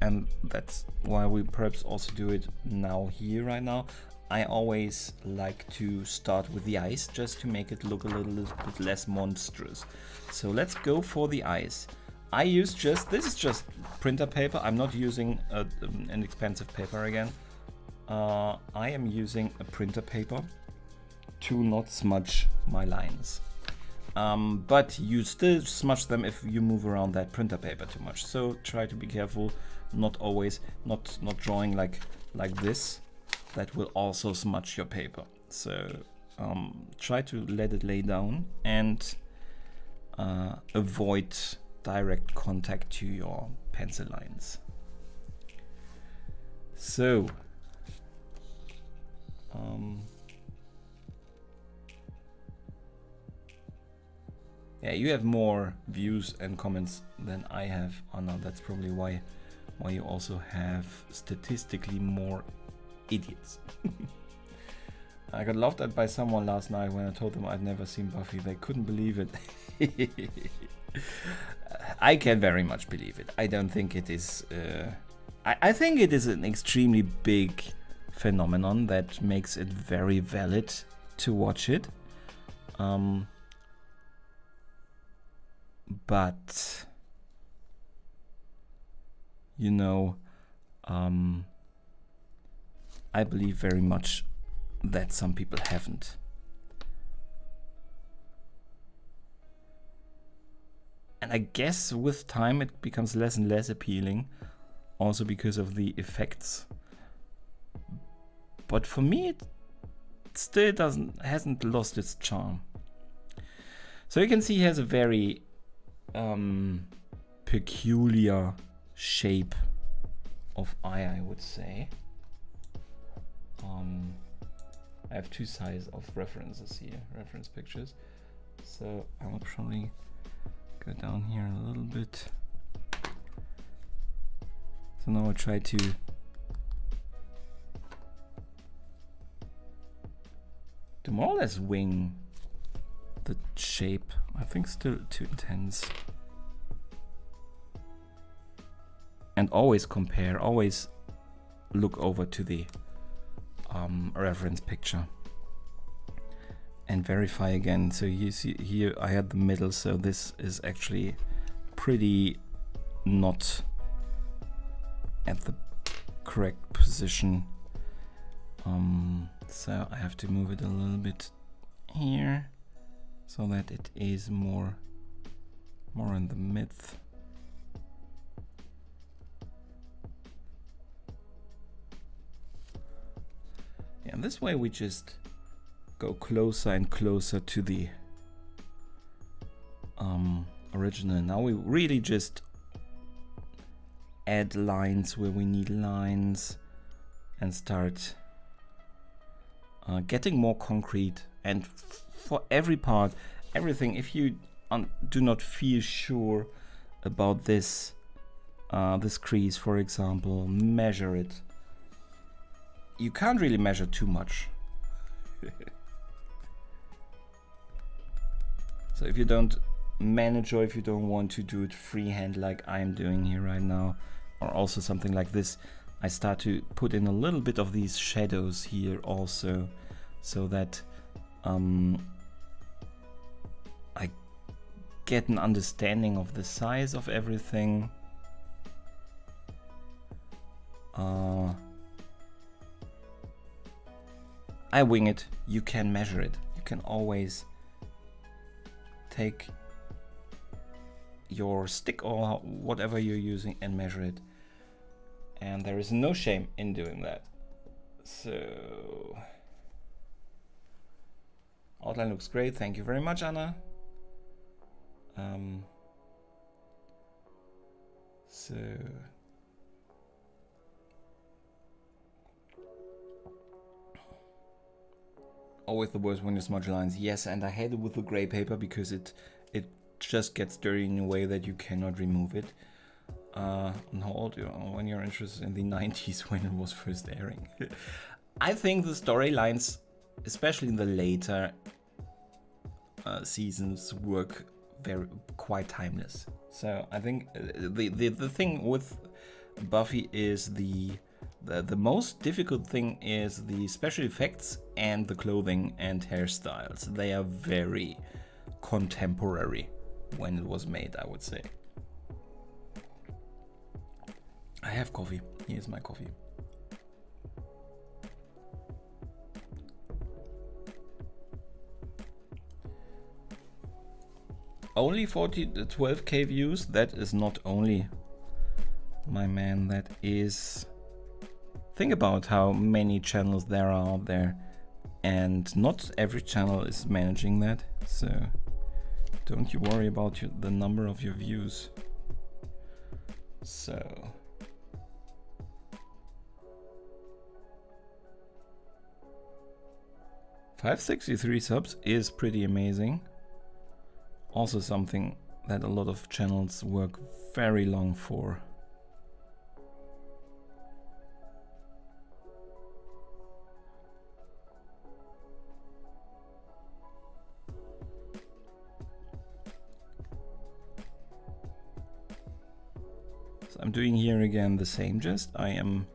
and that's why we perhaps also do it now here right now, I always like to start with the eyes just to make it look a little bit less monstrous. So let's go for the eyes. I use this is just printer paper. I'm not using an expensive paper again. I am using a printer paper to not smudge my lines. But you still smudge them if you move around that printer paper too much. So try to be careful, not drawing like this. That will also smudge your paper. So try to let it lay down and avoid direct contact to your pencil lines. So yeah, you have more views and comments than I have, Anna. That's probably why you also have statistically more idiots. I got laughed at by someone last night when I told them I'd never seen Buffy. They couldn't believe it. I can very much believe it. I don't think it is. I think it is an extremely big phenomenon that makes it very valid to watch it. But you know, I believe very much that some people haven't. And I guess with time it becomes less and less appealing, also because of the effects. But for me, it still hasn't lost its charm. So you can see he has a very peculiar shape of eye, I would say. I have two sizes of references here, reference pictures. So I will probably go down here a little bit. So now I'll try to more or less wing the shape. I think still too intense. And always compare, always look over to the reference picture and verify again. So you see here I had the middle, so this is actually pretty not at the correct position. So I have to move it a little bit here so that it is more in the mid. And this way we just go closer and closer to the original. Now we really just add lines where we need lines and start getting more concrete. And for every part, everything, if you do not feel sure about this crease, for example, measure it. You can't really measure too much. So if you don't manage, or if you don't want to do it freehand like I'm doing here right now, or also something like this, I start to put in a little bit of these shadows here also, so that I get an understanding of the size of everything. I wing it. You can measure it. You can always take your stick or whatever you're using and measure it. And there is no shame in doing that. So outline looks great. Thank you very much, Anna. So always the worst when you smudge lines. Yes, and I hate it with the gray paper because it just gets dirty in a way that you cannot remove it. on how old you are when you're interested in the 90s when it was first airing. I think the storylines, especially in the later seasons, work quite timeless. So I think the thing with Buffy is the most difficult thing is the special effects and the clothing and hairstyles. They are very contemporary when it was made, I would say. I have coffee. Here's my coffee. Only 12k views. That is not only, my man, that is... Think about how many channels there are out there, and not every channel is managing that, so don't you worry about the number of your views. So... 563 subs is pretty amazing. Also something that a lot of channels work very long for. So I'm doing here again the same gist. I am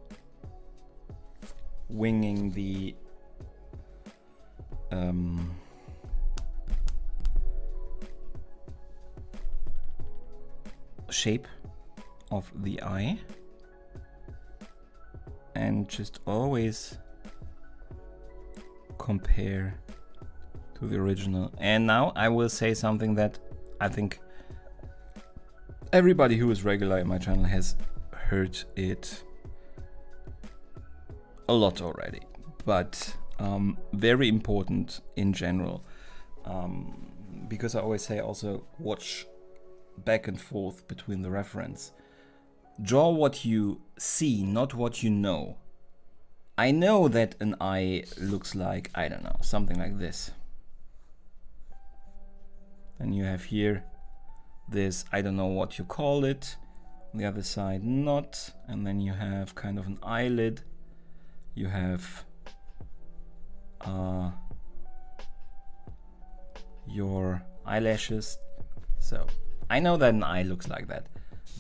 winging the shape of the eye, and just always compare to the original. And now I will say something that I think everybody who is regular in my channel has heard it a lot already, but very important in general, because I always say also watch back and forth between the reference. Draw what you see, not what you know. I know that an eye looks like, I don't know, something like this. And you have here this, I don't know what you call it, on the other side not, and then you have kind of an eyelid, you have your eyelashes. So I know that an eye looks like that,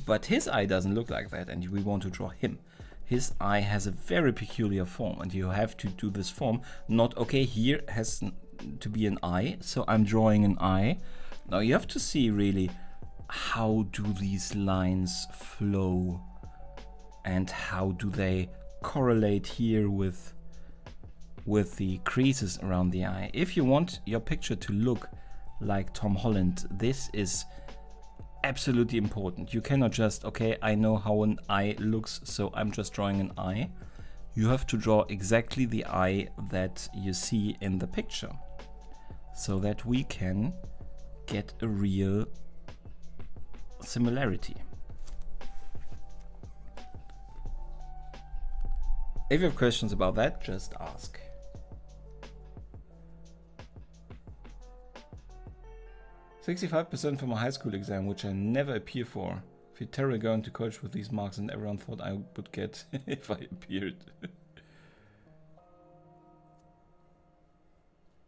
but his eye doesn't look like that, and we want to draw him. His eye has a very peculiar form, and you have to do this form. Not, okay, here has to be an eye, so I'm drawing an eye. Now you have to see really how do these lines flow, and how do they correlate here with the creases around the eye. If you want your picture to look like Tom Holland, this is absolutely important. You cannot just, okay, I know how an eye looks, so I'm just drawing an eye. You have to draw exactly the eye that you see in the picture, so that we can get a real similarity. If you have questions about that, just ask. 65% for my high school exam, which I never appear for. I feel terrible going to college with these marks, and everyone thought I would get if I appeared.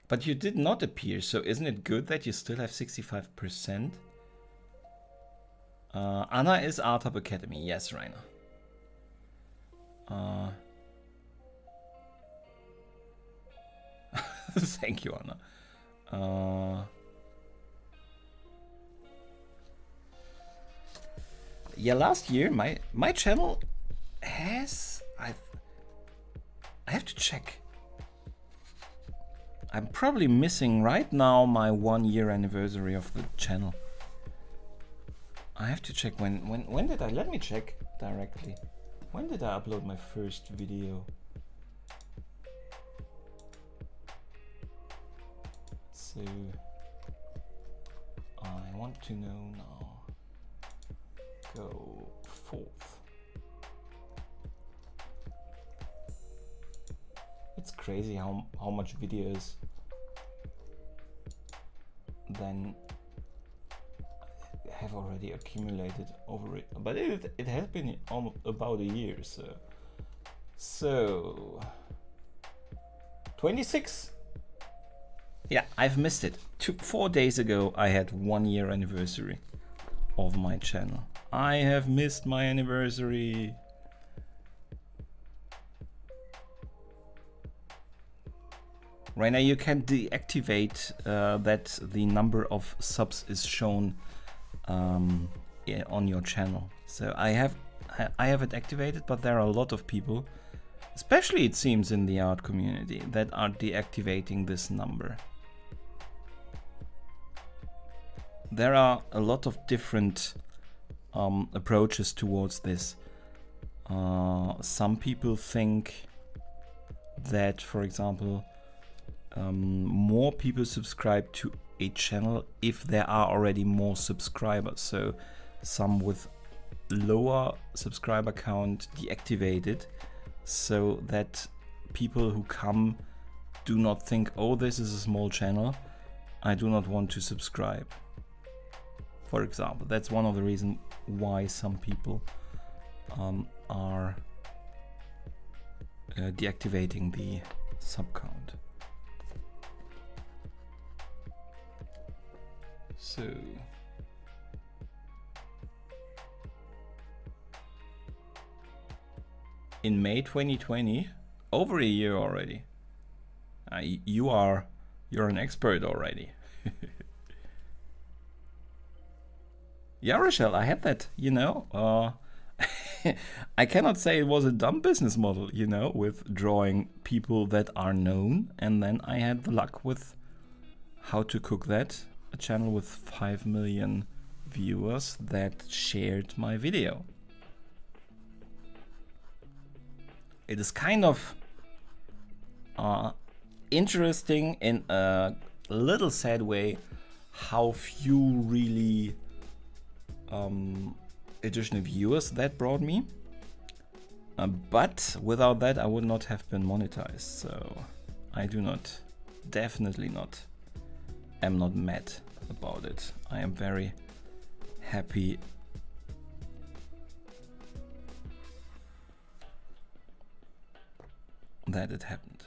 But you did not appear, so isn't it good that you still have 65%? Anna is Art Hub Academy. Yes, Rainer. Thank you, Anna. Yeah, last year my channel has, I have to check. I'm probably missing right now my 1 year anniversary of the channel. I have to check when did I, let me check directly. When did I upload my first video? So I want to know now. Go 4th. It's crazy how much videos then have already accumulated over it, but it has been almost about a year. So 26. Yeah, I've missed it. 4 days ago I had 1 year anniversary of my channel. I have missed my anniversary. Right now you can deactivate that the number of subs is shown on your channel. So I have it activated, but there are a lot of people, especially it seems in the art community, that are deactivating this number. There are a lot of different approaches towards this. Some people think that, for example, more people subscribe to a channel if there are already more subscribers. So some with lower subscriber count deactivate it, so that people who come do not think, oh, this is a small channel, I do not want to subscribe. For example, that's one of the reasons why some people are deactivating the sub count. So in May 2020, over a year already. You're an expert already. Yeah, Rochelle, I had that, you know. I cannot say it was a dumb business model, you know, with drawing people that are known, and then I had the luck with How to Cook That, a channel with 5 million viewers that shared my video. It is kind of interesting in a little sad way how few really additional viewers that brought me. But without that I would not have been monetized, so I do not, definitely not, am not mad about it. I am very happy that it happened.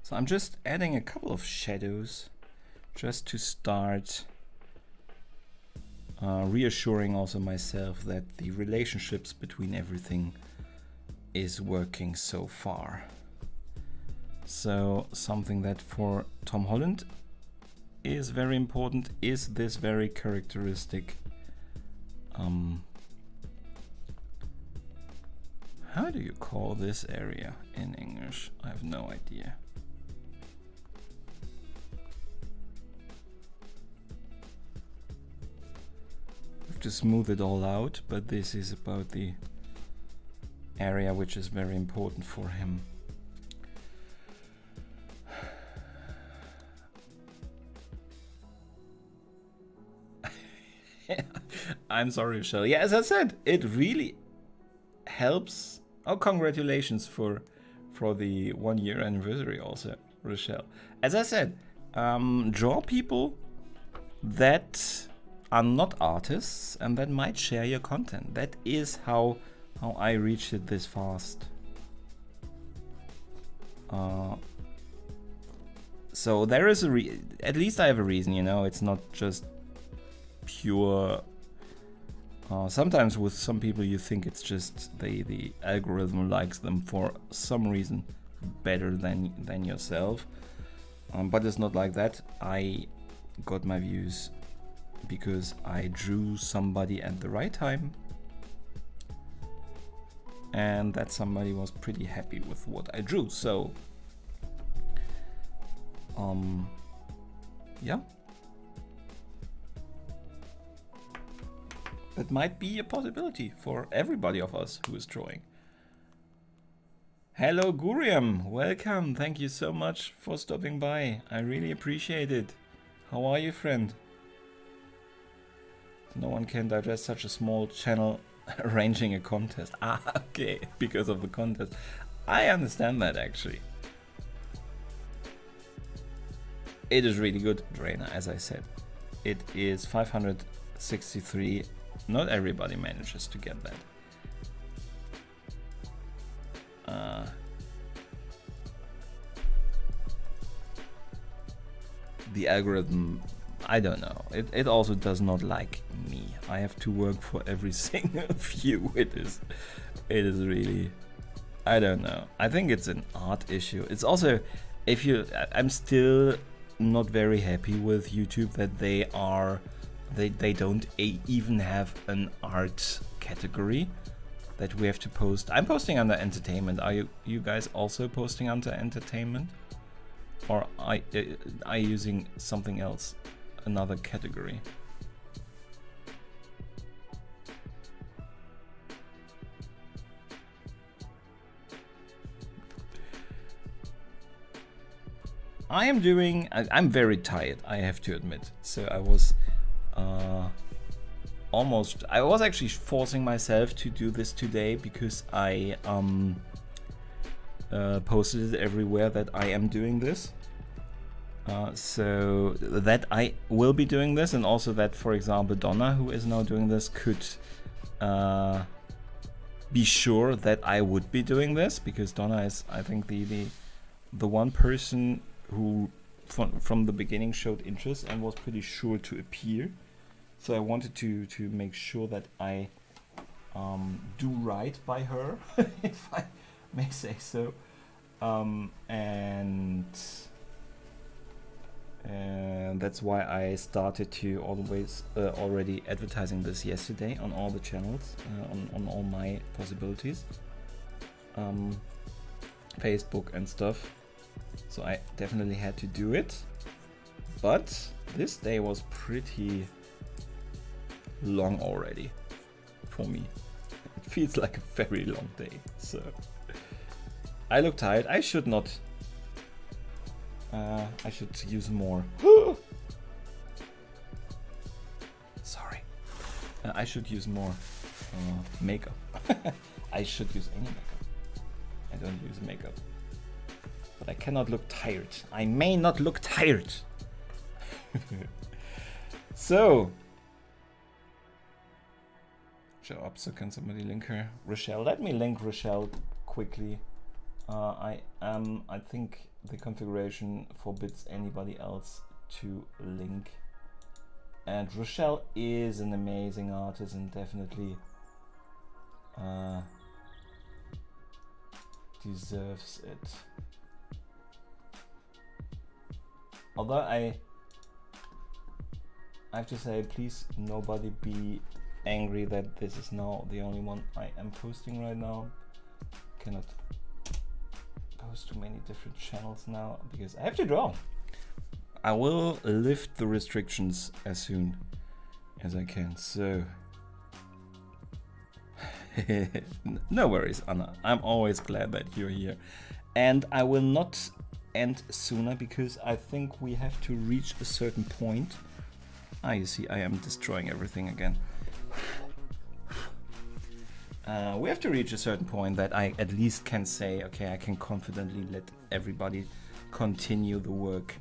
So I'm just adding a couple of shadows just to start reassuring also myself that the relationships between everything is working so far. So something that for Tom Holland is very important is this very characteristic how do you call this area in English? I have no idea. I have to smooth it all out, but this is about the area which is very important for him. I'm sorry, Rochelle. Yeah, as I said, it really helps. Oh, congratulations for the 1 year anniversary also, Rochelle. As I said, draw people that are not artists and that might share your content. That is how I reached it this fast. So there is at least I have a reason, you know. It's not just pure. Sometimes with some people you think it's just the algorithm likes them for some reason better than yourself, but it's not like that. I got my views because I drew somebody at the right time, and that somebody was pretty happy with what I drew. So yeah, that might be a possibility for everybody of us who is drawing. Hello Guriam, welcome. Thank you so much for stopping by. I really appreciate it. How are you, friend? No one can digest such a small channel arranging a contest. Ah, okay, because of the contest. I understand that actually. It is really good, Drainer, as I said. It is 500 63. Not everybody manages to get that. The algorithm, I don't know. It also does not like me. I have to work for every single view. It is really, I don't know. I think it's an art issue. It's also, I'm still not very happy with YouTube that they don't even have an art category that we have to post. I'm posting under entertainment. Are you guys also posting under entertainment? Or are you using something else, another category? I'm very tired, I have to admit. So I was I was actually forcing myself to do this today because I posted it everywhere that I am doing this. So that I will be doing this, and also that, for example, Donna, who is now doing this, could be sure that I would be doing this, because Donna is, I think, the one person who from the beginning showed interest and was pretty sure to appear. So I wanted to make sure that I do right by her, if I may say so. And that's why I started to already advertising this yesterday on all the channels, on all my possibilities, Facebook and stuff. So I definitely had to do it, but this day was pretty long already for me. It feels like a very long day, so I look tired. I should not. I should use more. Sorry. I should use more makeup. I should use any makeup. I don't use makeup. But I cannot look tired. I may not look tired. So. Show up, so can somebody link her? Rochelle. Let me link Rochelle quickly. I think the configuration forbids anybody else to link. And Rochelle is an amazing artist and definitely deserves it. Although I have to say, please nobody be angry that this is now the only one I am posting right now. Cannot post too many different channels now because I have to draw. I will lift the restrictions as soon as I can, so no worries, Anna. I'm always glad that you're here, and I will not end sooner because I think we have to reach a certain point. You see, I am destroying everything again. We have to reach a certain point that I at least can say, okay, I can confidently let everybody continue the work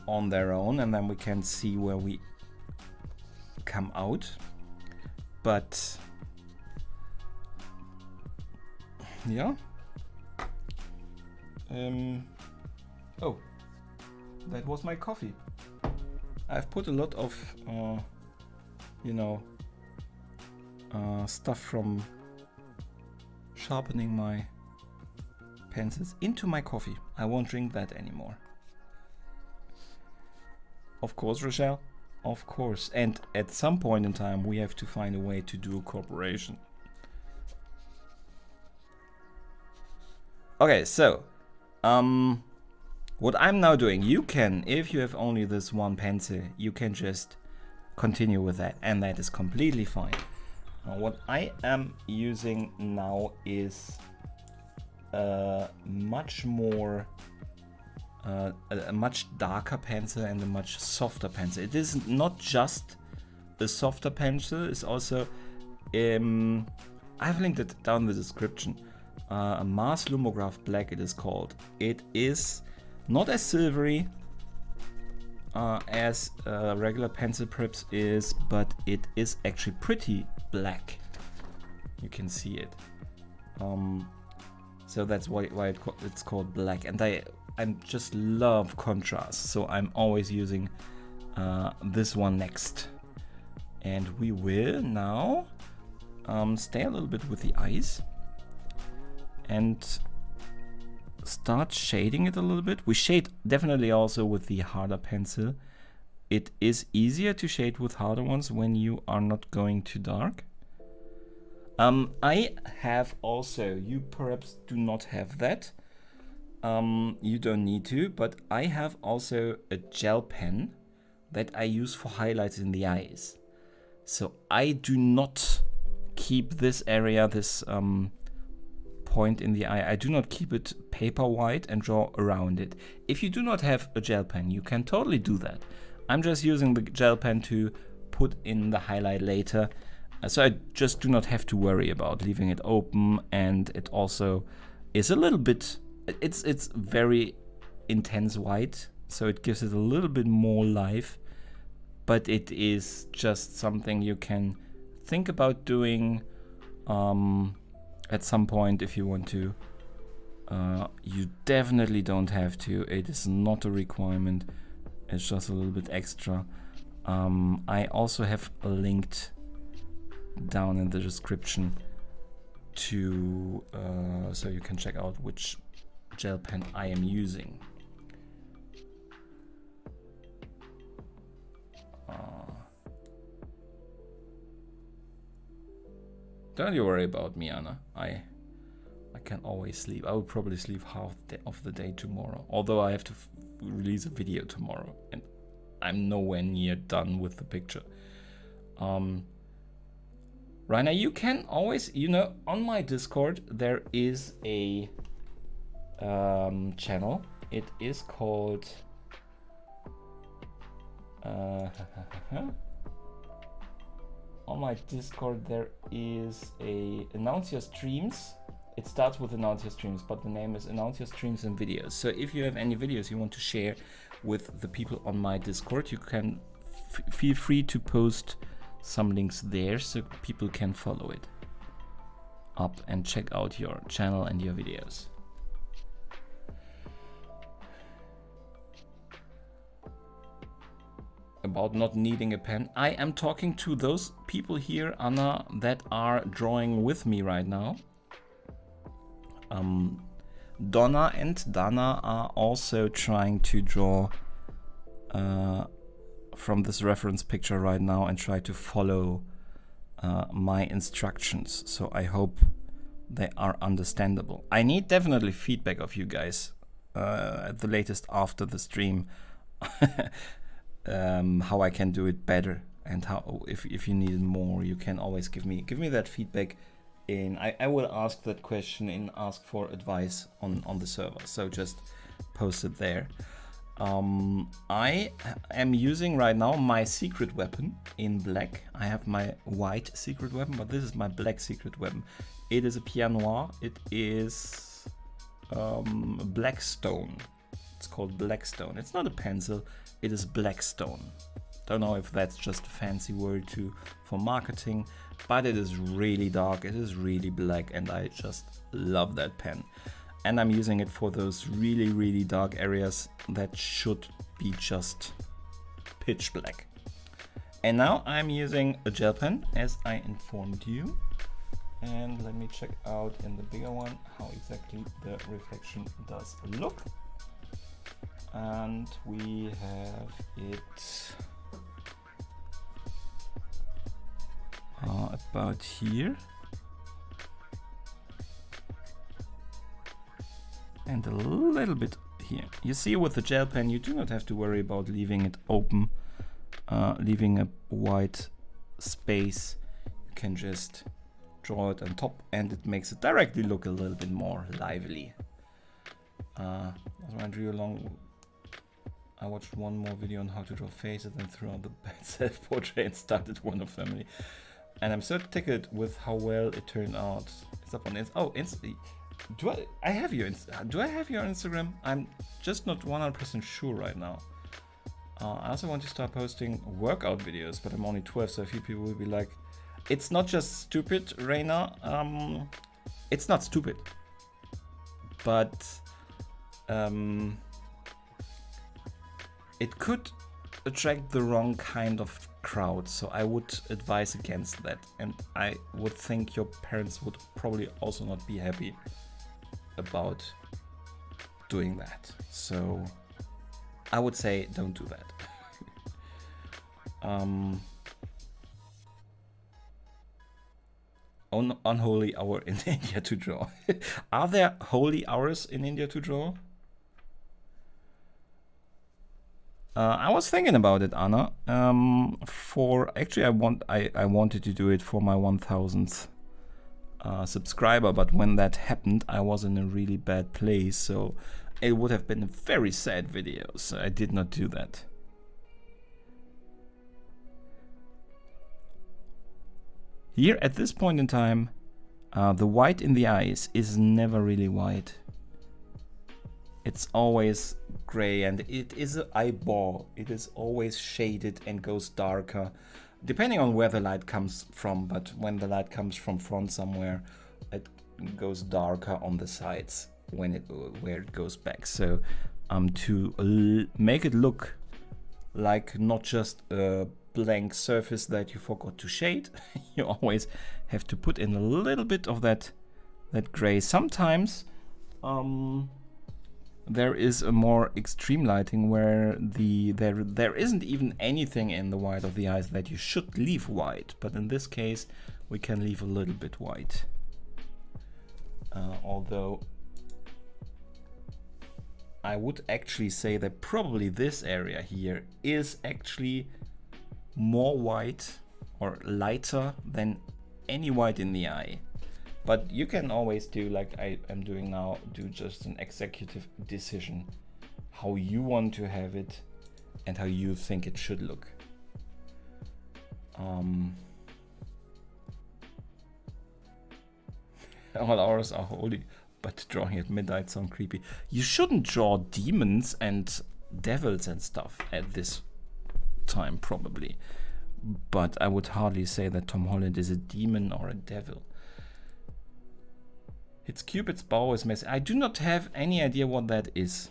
on their own, and then we can see where we come out. But yeah. Oh, that was my coffee. I've put a lot of stuff from sharpening my pencils into my coffee. I won't drink that anymore. Of course, Rochelle, of course. And at some point in time we have to find a way to do a cooperation. Okay, so what I'm now doing, you can, if you have only this one pencil, you can just continue with that, and that is completely fine. Now, what I am using now is a much darker pencil and a much softer pencil. It is not just a softer pencil, it's also, I've linked it down in the description, a Mars Lumograph Black it is called. It is not as silvery, as regular pencil preps is, but it is actually pretty black. You can see it. So that's why it's called black. And I just love contrast, so I'm always using this one next. And we will now stay a little bit with the eyes and start shading it a little bit. We shade definitely also with the harder pencil. It is easier to shade with harder ones when you are not going too dark. I have also, you perhaps do not have that. You don't need to, but I have also a gel pen that I use for highlights in the eyes. So I do not keep this area, this point in the eye, I do not keep it paper white and draw around it. If you do not have a gel pen, you can totally do that. I'm just using the gel pen to put in the highlight later. So I just do not have to worry about leaving it open, and it also is a little bit, it's very intense white, so it gives it a little bit more life, but it is just something you can think about doing at some point if you want to. You definitely don't have to, it is not a requirement, it's just a little bit extra. I also have linked down in the description to so you can check out which gel pen I am using. Don't you worry about me, Anna. I can always sleep. I will probably sleep half of the day tomorrow, although I have to release a video tomorrow and I'm nowhere near done with the picture. Rainer, you can always, you know, on my Discord there is a channel. It is called on my Discord there is a announce your streams. It starts with announce your streams, but the name is announce your streams and videos. So if you have any videos you want to share with the people on my Discord, you can feel free to post some links there so people can follow it up and check out your channel and your videos. About not needing a pen, I am talking to those people here, Anna, that are drawing with me right now. Donna and Dana are also trying to draw from this reference picture right now and try to follow my instructions. So I hope they are understandable. I need definitely feedback of you guys at the latest after the stream. How I can do it better, and how if you need more, you can always give me that feedback. I will ask that question and ask for advice on the server. So just post it there. I am using right now my secret weapon in black. I have my white secret weapon, but this is my black secret weapon. It is a Pierre Noir. It is Blackstone. It's called Blackstone. It's not a pencil. It is Blackstone. Don't know if that's just a fancy word for marketing, but it is really dark. It is really black, and I just love that pen. And I'm using it for those really, really dark areas that should be just pitch black. And now I'm using a gel pen, as I informed you. And let me check out in the bigger one how exactly the reflection does look. And we have it about here. And a little bit here. You see, with the gel pen you do not have to worry about leaving it open, leaving a white space. You can just draw it on top and it makes it directly look a little bit more lively. I drew along. I watched one more video on how to draw faces and threw out the bad self-portrait and started one of family. And I'm so tickled with how well it turned out. It's up on do I have your Instagram? I'm just not 100% sure right now. I also want to start posting workout videos, but I'm only 12, so a few people will be like, it's not just stupid, Reina. It's not stupid, but it could attract the wrong kind of crowd, so I would advise against that, and I would think your parents would probably also not be happy about doing that. So I would say don't do that. Unholy hour in India to draw. Are there holy hours in India to draw? I was thinking about it, Anna. Actually, I wanted to do it for my 1000th subscriber, but when that happened, I was in a really bad place, so it would have been a very sad video. So I did not do that. Here, at this point in time, the white in the eyes is never really white. It's always gray, and it is an eyeball. It is always shaded and goes darker, depending on where the light comes from. But when the light comes from front somewhere, it goes darker on the sides where it goes back. So to make it look like not just a blank surface that you forgot to shade, you always have to put in a little bit of that gray. Sometimes there is a more extreme lighting where there isn't even anything in the white of the eyes that you should leave white, but in this case we can leave a little bit white. Although I would actually say that probably this area here is actually more white or lighter than any white in the eye. But you can always do, like I am doing now, do just an executive decision how you want to have it and how you think it should look. All hours are holy, but drawing at midnight sound creepy. You shouldn't draw demons and devils and stuff at this time, probably. But I would hardly say that Tom Holland is a demon or a devil. It's Cupid's bow is messy. I do not have any idea what that is,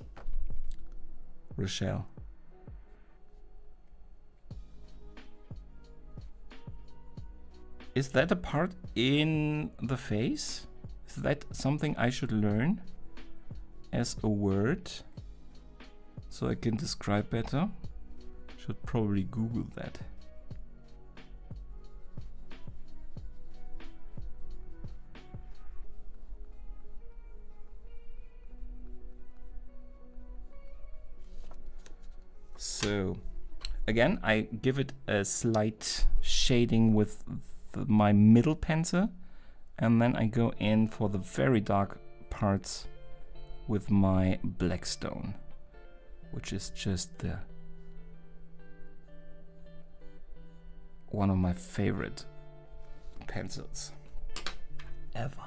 Rochelle. Is that a part in the face? Is that something I should learn as a word so I can describe better? Should probably Google that. So again, I give it a slight shading with my middle pencil, and then I go in for the very dark parts with my Blackstone, which is just one of my favorite pencils ever.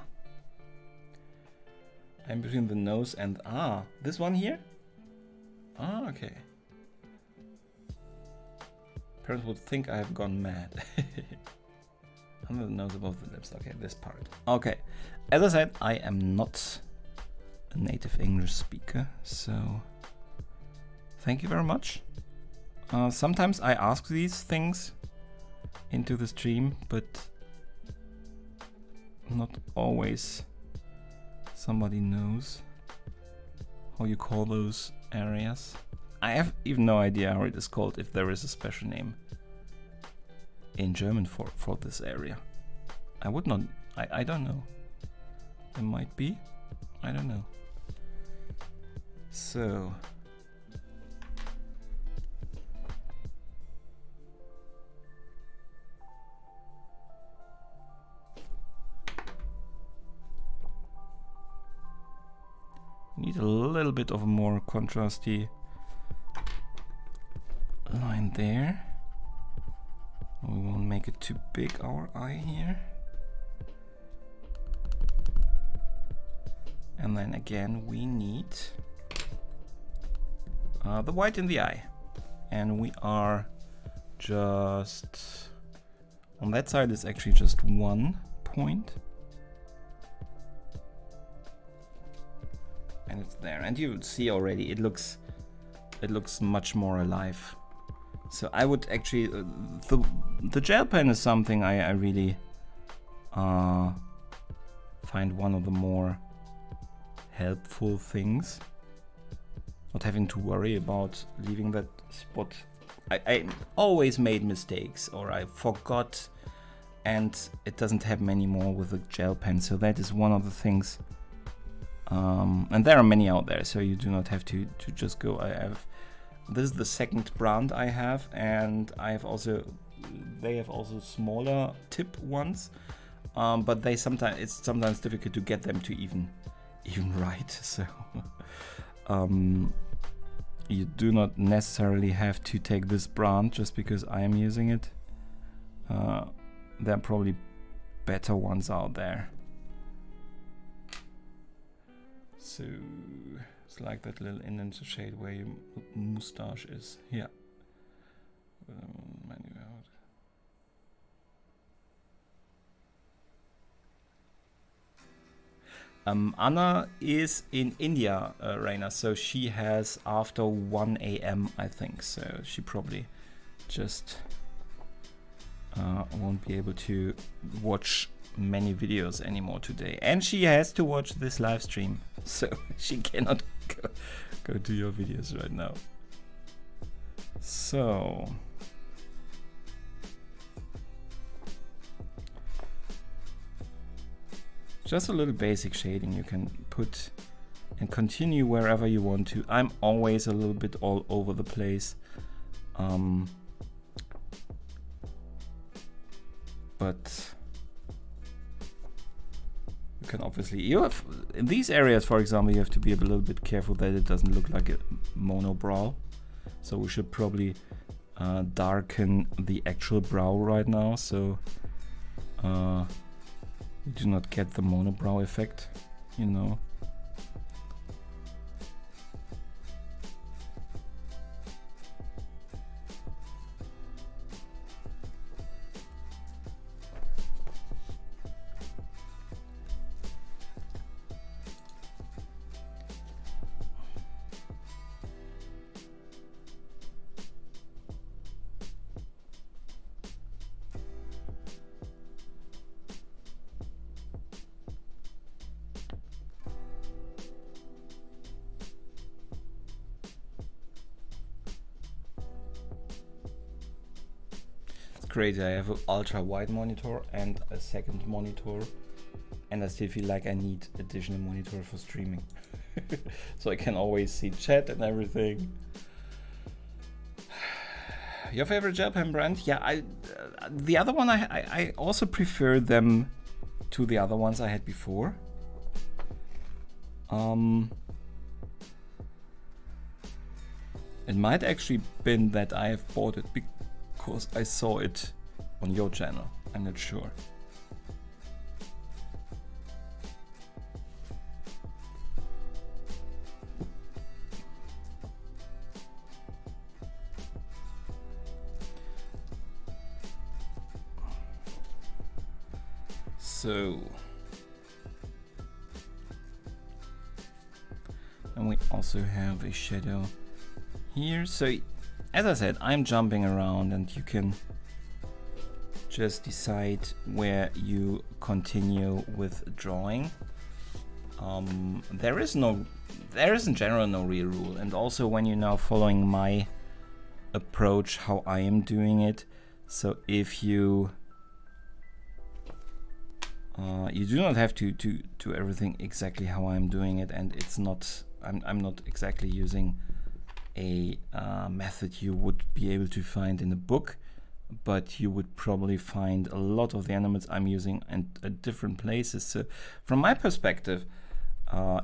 I'm between the nose and this one here. Okay. Parents would think I have gone mad. Under the nose, above the lips. Okay, this part. Okay, as I said, I am not a native English speaker, so thank you very much. Sometimes I ask these things into the stream, but not always somebody knows how you call those areas. I have even no idea how it is called, if there is a special name in German for this area. I would not, I don't know. There might be, I don't know. So need a little bit of a more contrasty line there. We won't make it too big, our eye here. And then again we need the white in the eye. and we are just on that side is actually just 1 point, and it's there, and you see already it looks much more alive. So I would actually the gel pen is something I really find one of the more helpful things. Not having to worry about leaving that spot. I always made mistakes, or I forgot, and it doesn't happen anymore with a gel pen. So that is one of the things. And there are many out there, so you do not have to just go. This is the second brand I have, and they have also smaller tip ones, but it's sometimes difficult to get them to even right. So you do not necessarily have to take this brand just because I am using it. There are probably better ones out there. So it's like that little indented shade where your mustache is. Here. Anna is in India, Raina, so she has after 1 a.m. I think, so she probably just won't be able to watch many videos anymore today, and she has to watch this live stream, so she cannot go to your videos right now. So just a little basic shading you can put and continue wherever you want to. I'm always a little bit all over the place, but you can obviously, in these areas, for example, you have to be a little bit careful that it doesn't look like a monobrow. So we should probably darken the actual brow right now, so you do not get the monobrow effect, you know. Crazy. I have an ultra wide monitor and a second monitor, and I still feel like I need additional monitor for streaming. So I can always see chat and everything. Your favorite gel pen brand? Yeah, the other one I also prefer them to the other ones I had before. It might actually been that I have bought it because I saw it on your channel. I'm not sure. So, and we also have a shadow here. So, as I said, I'm jumping around, and you can just decide where you continue with drawing. There is in general no real rule, and also when you're now following my approach, how I am doing it. So if you you do not have to do everything exactly how I'm doing it, and it's not. I'm not exactly using a method you would be able to find in a book, but you would probably find a lot of the elements I'm using at different places. So from my perspective,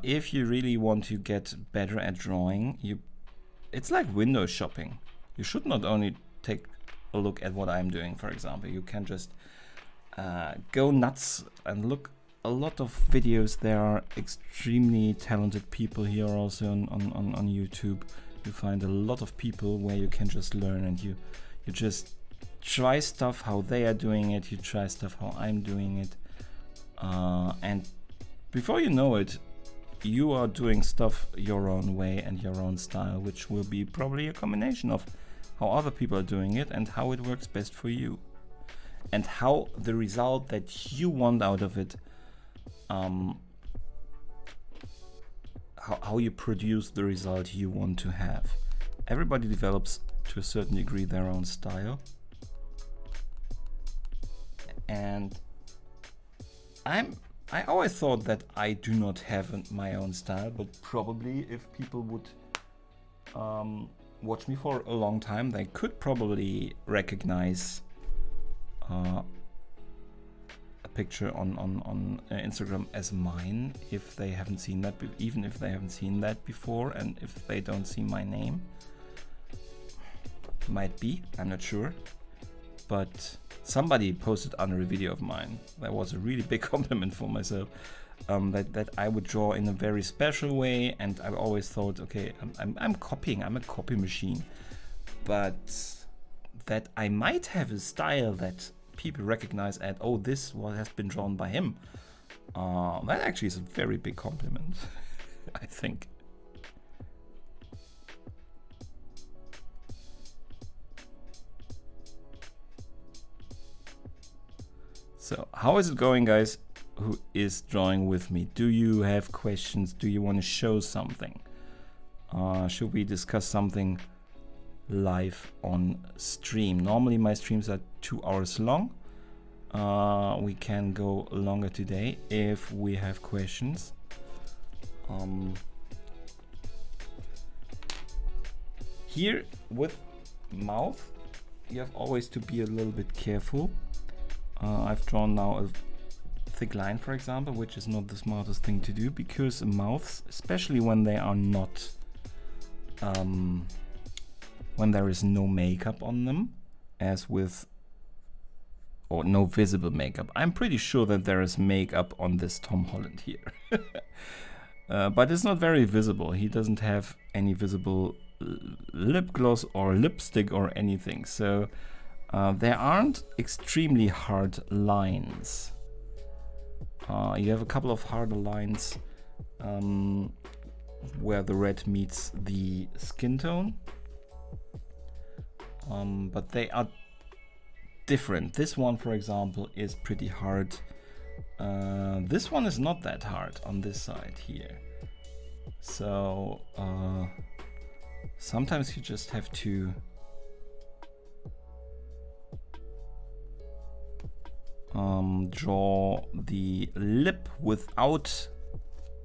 if you really want to get better at drawing, it's like window shopping. You should not only take a look at what I'm doing, for example. You can just go nuts and look a lot of videos. There are extremely talented people here also on YouTube You find a lot of people where you can just learn, and you just try stuff how they are doing it, you try stuff how I'm doing it, and before you know it, you are doing stuff your own way and your own style, which will be probably a combination of how other people are doing it and how it works best for you, and how the result that you want out of it, how you produce the result you want to have. Everybody develops to a certain degree their own style, and I always thought that I do not have my own style, but probably if people would watch me for a long time, they could probably recognize a picture on Instagram as mine if they haven't seen that, even if they haven't seen that before, and if they don't see my name. Might be, I'm not sure, but somebody posted under a video of mine, that was a really big compliment for myself, that I would draw in a very special way, and I always thought, okay, I'm copying, I'm a copy machine, but that I might have a style that people recognize as, oh, this what has been drawn by him. That actually is a very big compliment, I think. So how is it going, guys? Who is drawing with me? Do you have questions? Do you want to show something? Should we discuss something live on stream? Normally my streams are 2 hours long. We can go longer today if we have questions. Here with mouth, you have always to be a little bit careful. I've drawn now a thick line, for example, which is not the smartest thing to do, because mouths, especially when they are not, when there is no makeup on them, as with, or no visible makeup. I'm pretty sure that there is makeup on this Tom Holland here, but it's not very visible. He doesn't have any visible lip gloss or lipstick or anything, so there aren't extremely hard lines. You have a couple of harder lines where the red meets the skin tone, but they are different. This one, for example, is pretty hard. This one is not that hard on this side here. So sometimes you just have to draw the lip without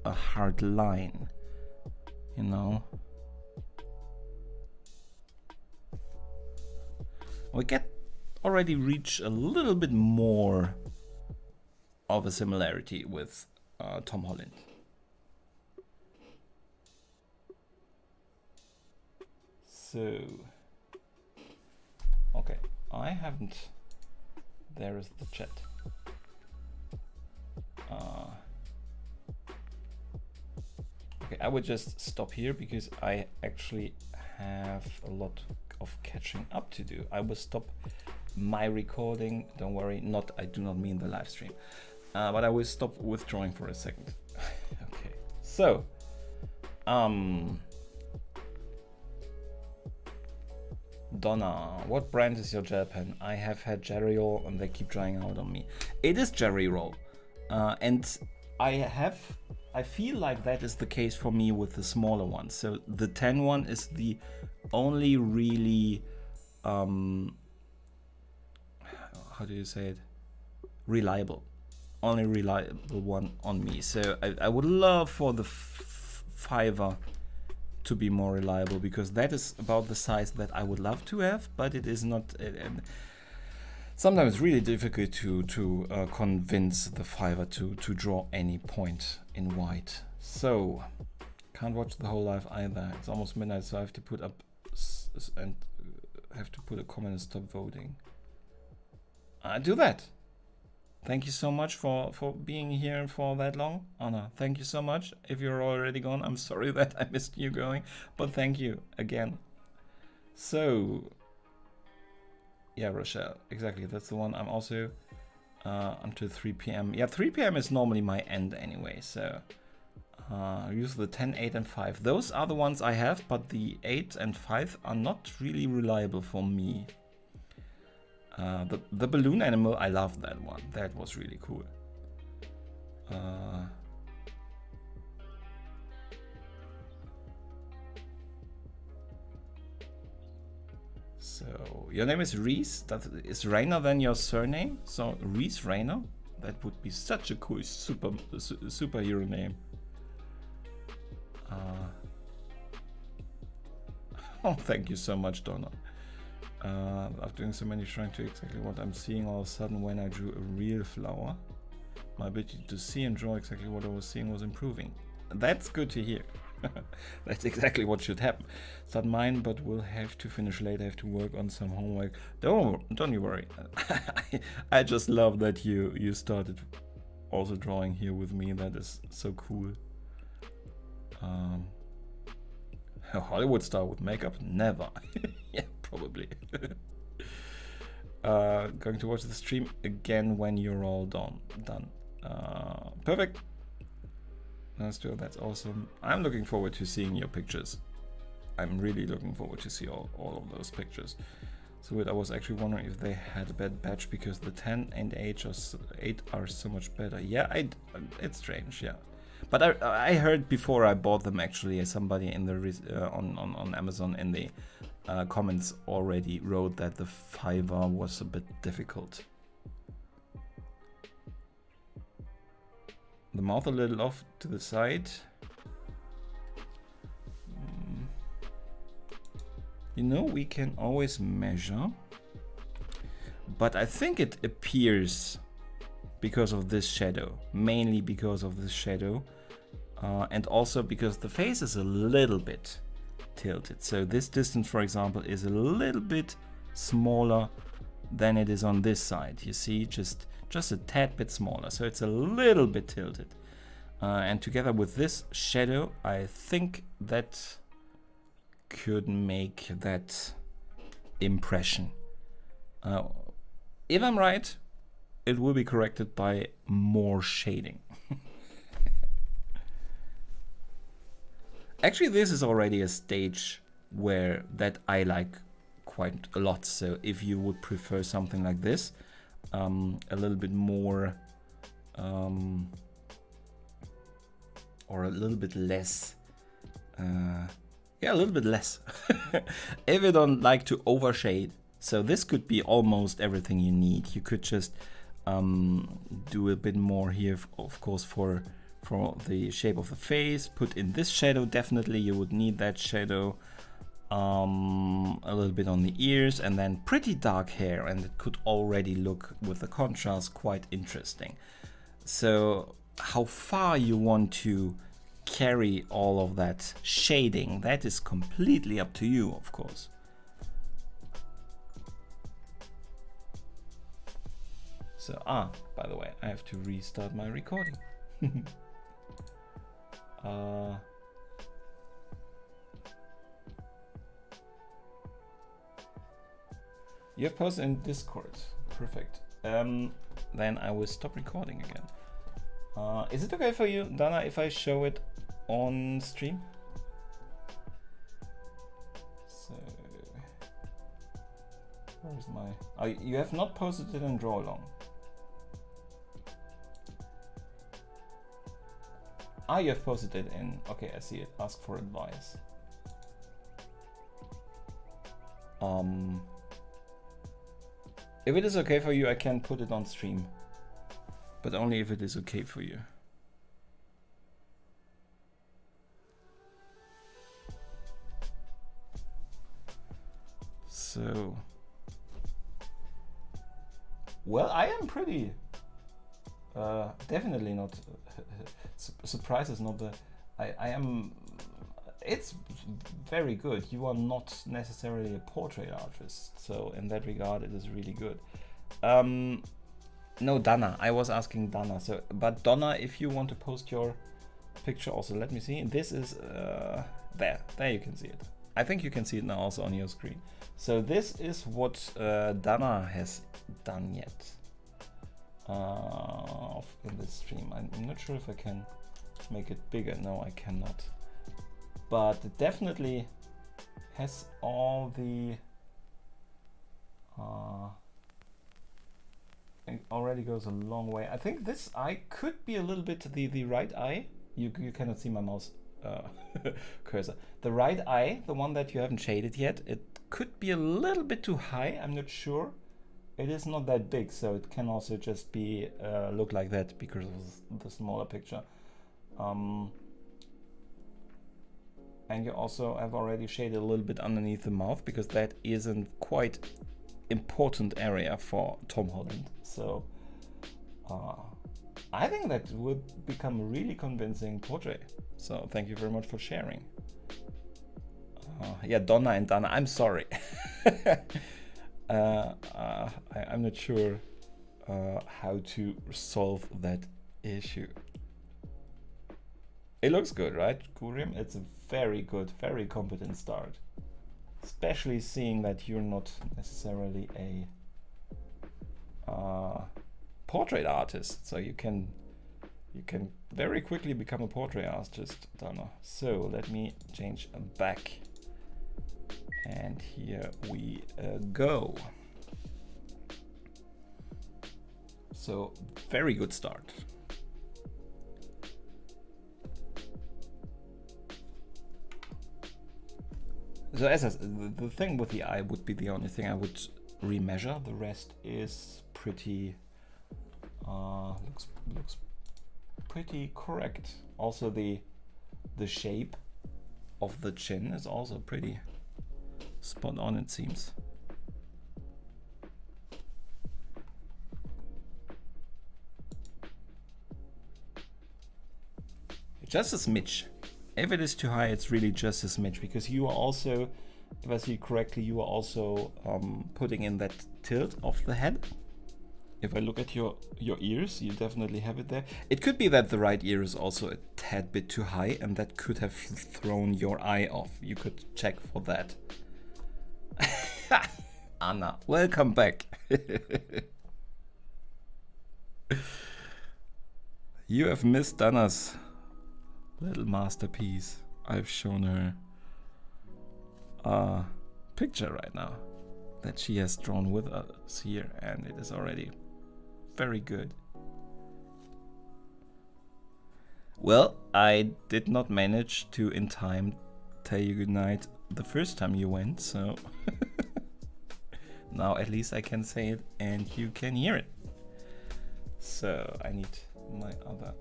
a hard line, you know. We already reach a little bit more of a similarity with Tom Holland. So, okay, I haven't. There is the chat. Okay, I would just stop here because I actually have a lot of catching up to do. I will stop my recording. Don't worry, I do not mean the live stream, but I will stop withdrawing for a second. Okay, so Donna, what brand is your gel pen? I have had Jerry Roll and they keep drying out on me. It is Jerry Roll, and I feel like that is the case for me with the smaller ones. So the 10 one is the only really how do you say it, reliable, only reliable one on me. So I would love for the 5er to be more reliable, because that is about the size that I would love to have, but it is not. Sometimes it's really difficult to convince the 5er to draw any point in white. So can't watch the whole live either. It's almost midnight, so I have to put up and have to put a comment and stop voting. Do that. thank you so much for being here for that long. Anna, thank you so much. If you're already gone, I'm sorry that I missed you going, but thank you again. So, yeah, Rochelle, exactly. That's the one. I'm also until 3 p.m. Yeah, 3 p.m. is normally my end anyway. So, use the 10, 8, and 5. Those are the ones I have, but the 8 and 5 are not really reliable for me. The balloon animal, I love that one. That was really cool. So your name is Reese. That is Rainer then your surname? So Reese Rainer. That would be such a cool superhero name. Oh, thank you so much, Donna. After doing so many, trying to exactly what I'm seeing all of a sudden when I drew a real flower, my ability to see and draw exactly what I was seeing was improving. That's good to hear. That's exactly what should happen. It's not mine, but we'll have to finish late. I have to work on some homework. Don't you worry. I just love that you started also drawing here with me. That is so cool. A Hollywood star with makeup? Never. Yeah, probably. Going to watch the stream again when you're all done. Perfect. That's awesome. I'm looking forward to seeing your pictures. I'm really looking forward to see all of those pictures. So I was actually wondering if they had a bad batch because the 10 and 8 are so much better. Yeah, it's strange, yeah. But I heard before I bought them actually, somebody in the on Amazon in the comments already wrote that the 5R was a bit difficult. The mouth a little off to the side. You know, we can always measure, but I think it appears because of this shadow, mainly because of this shadow, and also because the face is a little bit tilted. So this distance, for example, is a little bit smaller than it is on this side. You see, just a tad bit smaller. So it's a little bit tilted. And together with this shadow, I think that could make that impression. If I'm right, it will be corrected by more shading. Actually, this is already a stage where that I like quite a lot. So if you would prefer something like this, a little bit more or a little bit less, yeah, a little bit less. If you don't like to overshade, so this could be almost everything you need. You could just do a bit more here, of course, for the shape of the face. Put in this shadow, definitely you would need that shadow. A little bit on the ears, and then pretty dark hair, and it could already look with the contrast quite interesting. So how far you want to carry all of that shading, that is completely up to you, of course. So by the way, I have to restart my recording. You have posted in Discord. Perfect. Then I will stop recording again. Is it okay for you, Dana, if I show it on stream? So, where's my... you have not posted it in Draw Along. You have posted it in... Okay, I see it. Ask for advice. If it is okay for you, I can put it on stream. But only if it is okay for you. So... Well, I am pretty... definitely not... surprise is not the... I am... It's very good. You are not necessarily a portrait artist, so in that regard it is really good. No, Dana. I was asking Dana. So, but Donna, if you want to post your picture also, let me see. This is there. There you can see it. I think you can see it now also on your screen. So this is what Dana has done yet in this stream. I'm not sure if I can make it bigger. No, I cannot. But it definitely has all the it already goes a long way. I think this eye could be a little bit the right eye. You cannot see my mouse cursor. The right eye, the one that you haven't shaded yet, it could be a little bit too high. I'm not sure. It is not that big, so it can also just be look like that because of the smaller picture. And you also have already shaded a little bit underneath the mouth because that is a quite important area for Tom Holland. So I think that would become a really convincing portrait. So thank you very much for sharing. Yeah, Donna and Dana, I'm sorry. I'm not sure how to solve that issue. It looks good, right, Kurim? It's a very good, very competent start. Especially seeing that you're not necessarily a portrait artist, so you can very quickly become a portrait artist, Donna. So let me change back, and here we go. So very good start. So as I said, the thing with the eye would be the only thing I would remeasure. The rest is pretty looks pretty correct. Also the shape of the chin is also pretty spot on, it seems. Just a smidge. If it is too high, it's really just a smidge, because you are also, if I see correctly, you are also putting in that tilt of the head. If I look at your ears, you definitely have it there. It could be that the right ear is also a tad bit too high, and that could have thrown your eye off. You could check for that. Anna, welcome back. You have missed Dana's little masterpiece. I've shown her a picture right now that she has drawn with us here, and it is already very good. Well, I did not manage to in time tell you goodnight the first time you went, so now at least I can say it and you can hear it. So I need my other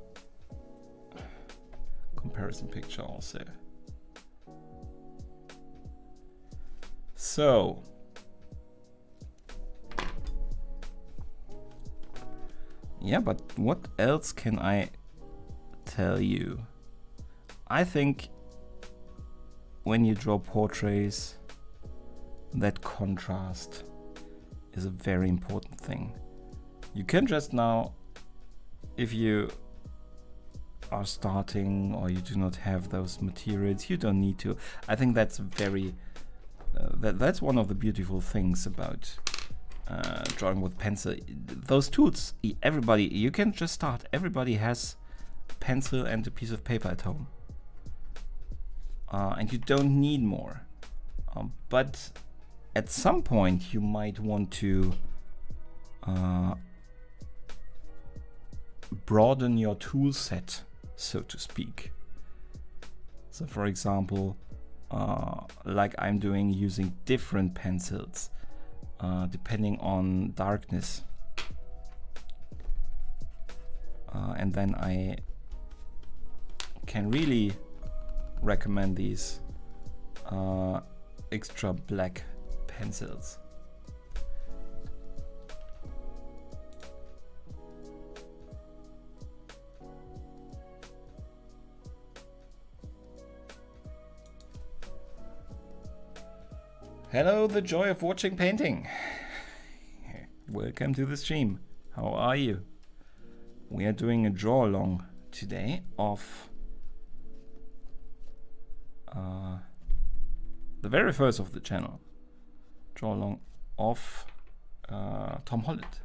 comparison picture also. So yeah, but what else can I tell you? I think when you draw portraits, that contrast is a very important thing. You can just now, if you are starting or you do not have those materials, you don't need to. I think that's very that's one of the beautiful things about drawing with pencil. Those tools, everybody, you can just start. Everybody has a pencil and a piece of paper at home, and you don't need more. But at some point you might want to broaden your tool set, so to speak. So for example, like I'm doing, using different pencils depending on darkness, and then I can really recommend these extra black pencils. Hello, the joy of watching painting. Welcome to the stream. How are you? We are doing a draw along today of the very first of the channel. Draw along of Tom Holland.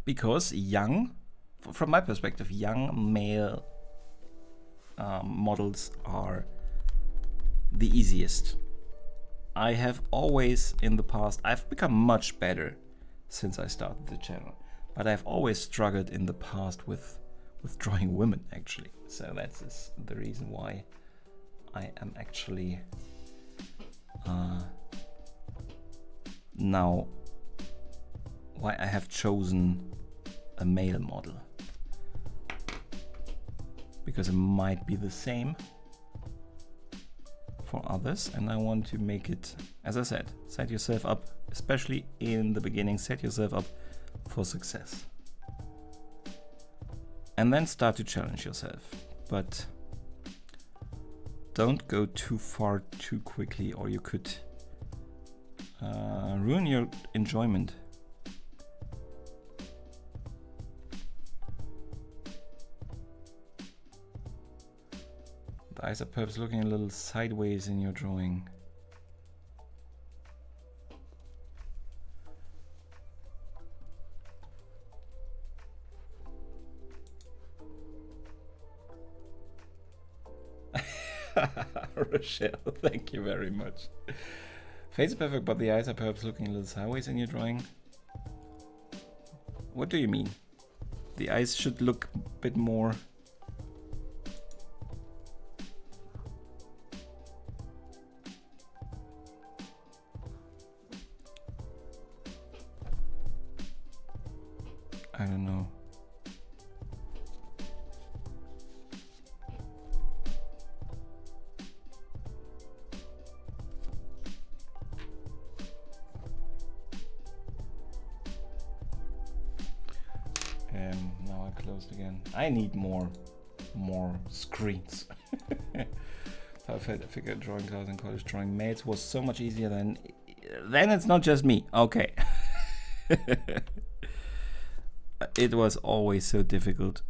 Because young, from my perspective, young male models are the easiest. I have always in the past, I've become much better since I started the channel, but I've always struggled in the past with drawing women actually. So that's the reason why I am actually now why I have chosen a male model, because it might be the same for others, and I want to make it, as I said, set yourself up, especially in the beginning, set yourself up for success. And then start to challenge yourself. But don't go too far too quickly, or you could ruin your enjoyment. The eyes are perhaps looking a little sideways in your drawing. Rochelle, thank you very much. Face is perfect, but the eyes are perhaps looking a little sideways in your drawing. What do you mean? The eyes should look a bit more... I don't know. Now I closed again. I need more screens. So I figured drawing class in college, drawing mates was so much easier than... Then it's not just me. Okay. It was always so difficult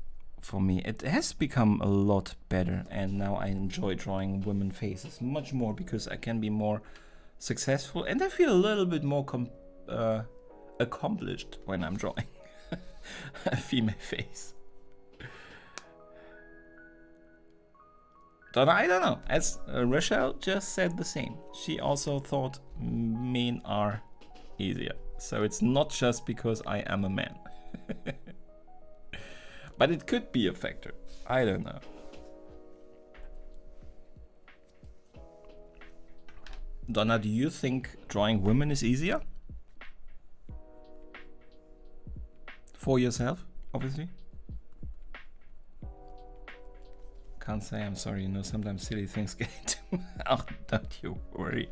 for me. It has become a lot better, and now I enjoy drawing women faces much more because I can be more successful and I feel a little bit more accomplished when I'm drawing a female face. I don't know. As Rochelle just said the same. She also thought men are easier. So it's not just because I am a man. But it could be a factor. I don't know. Donna, do you think drawing women is easier? For yourself, obviously. Can't say, I'm sorry, you know, sometimes silly things get into... Oh, don't you worry,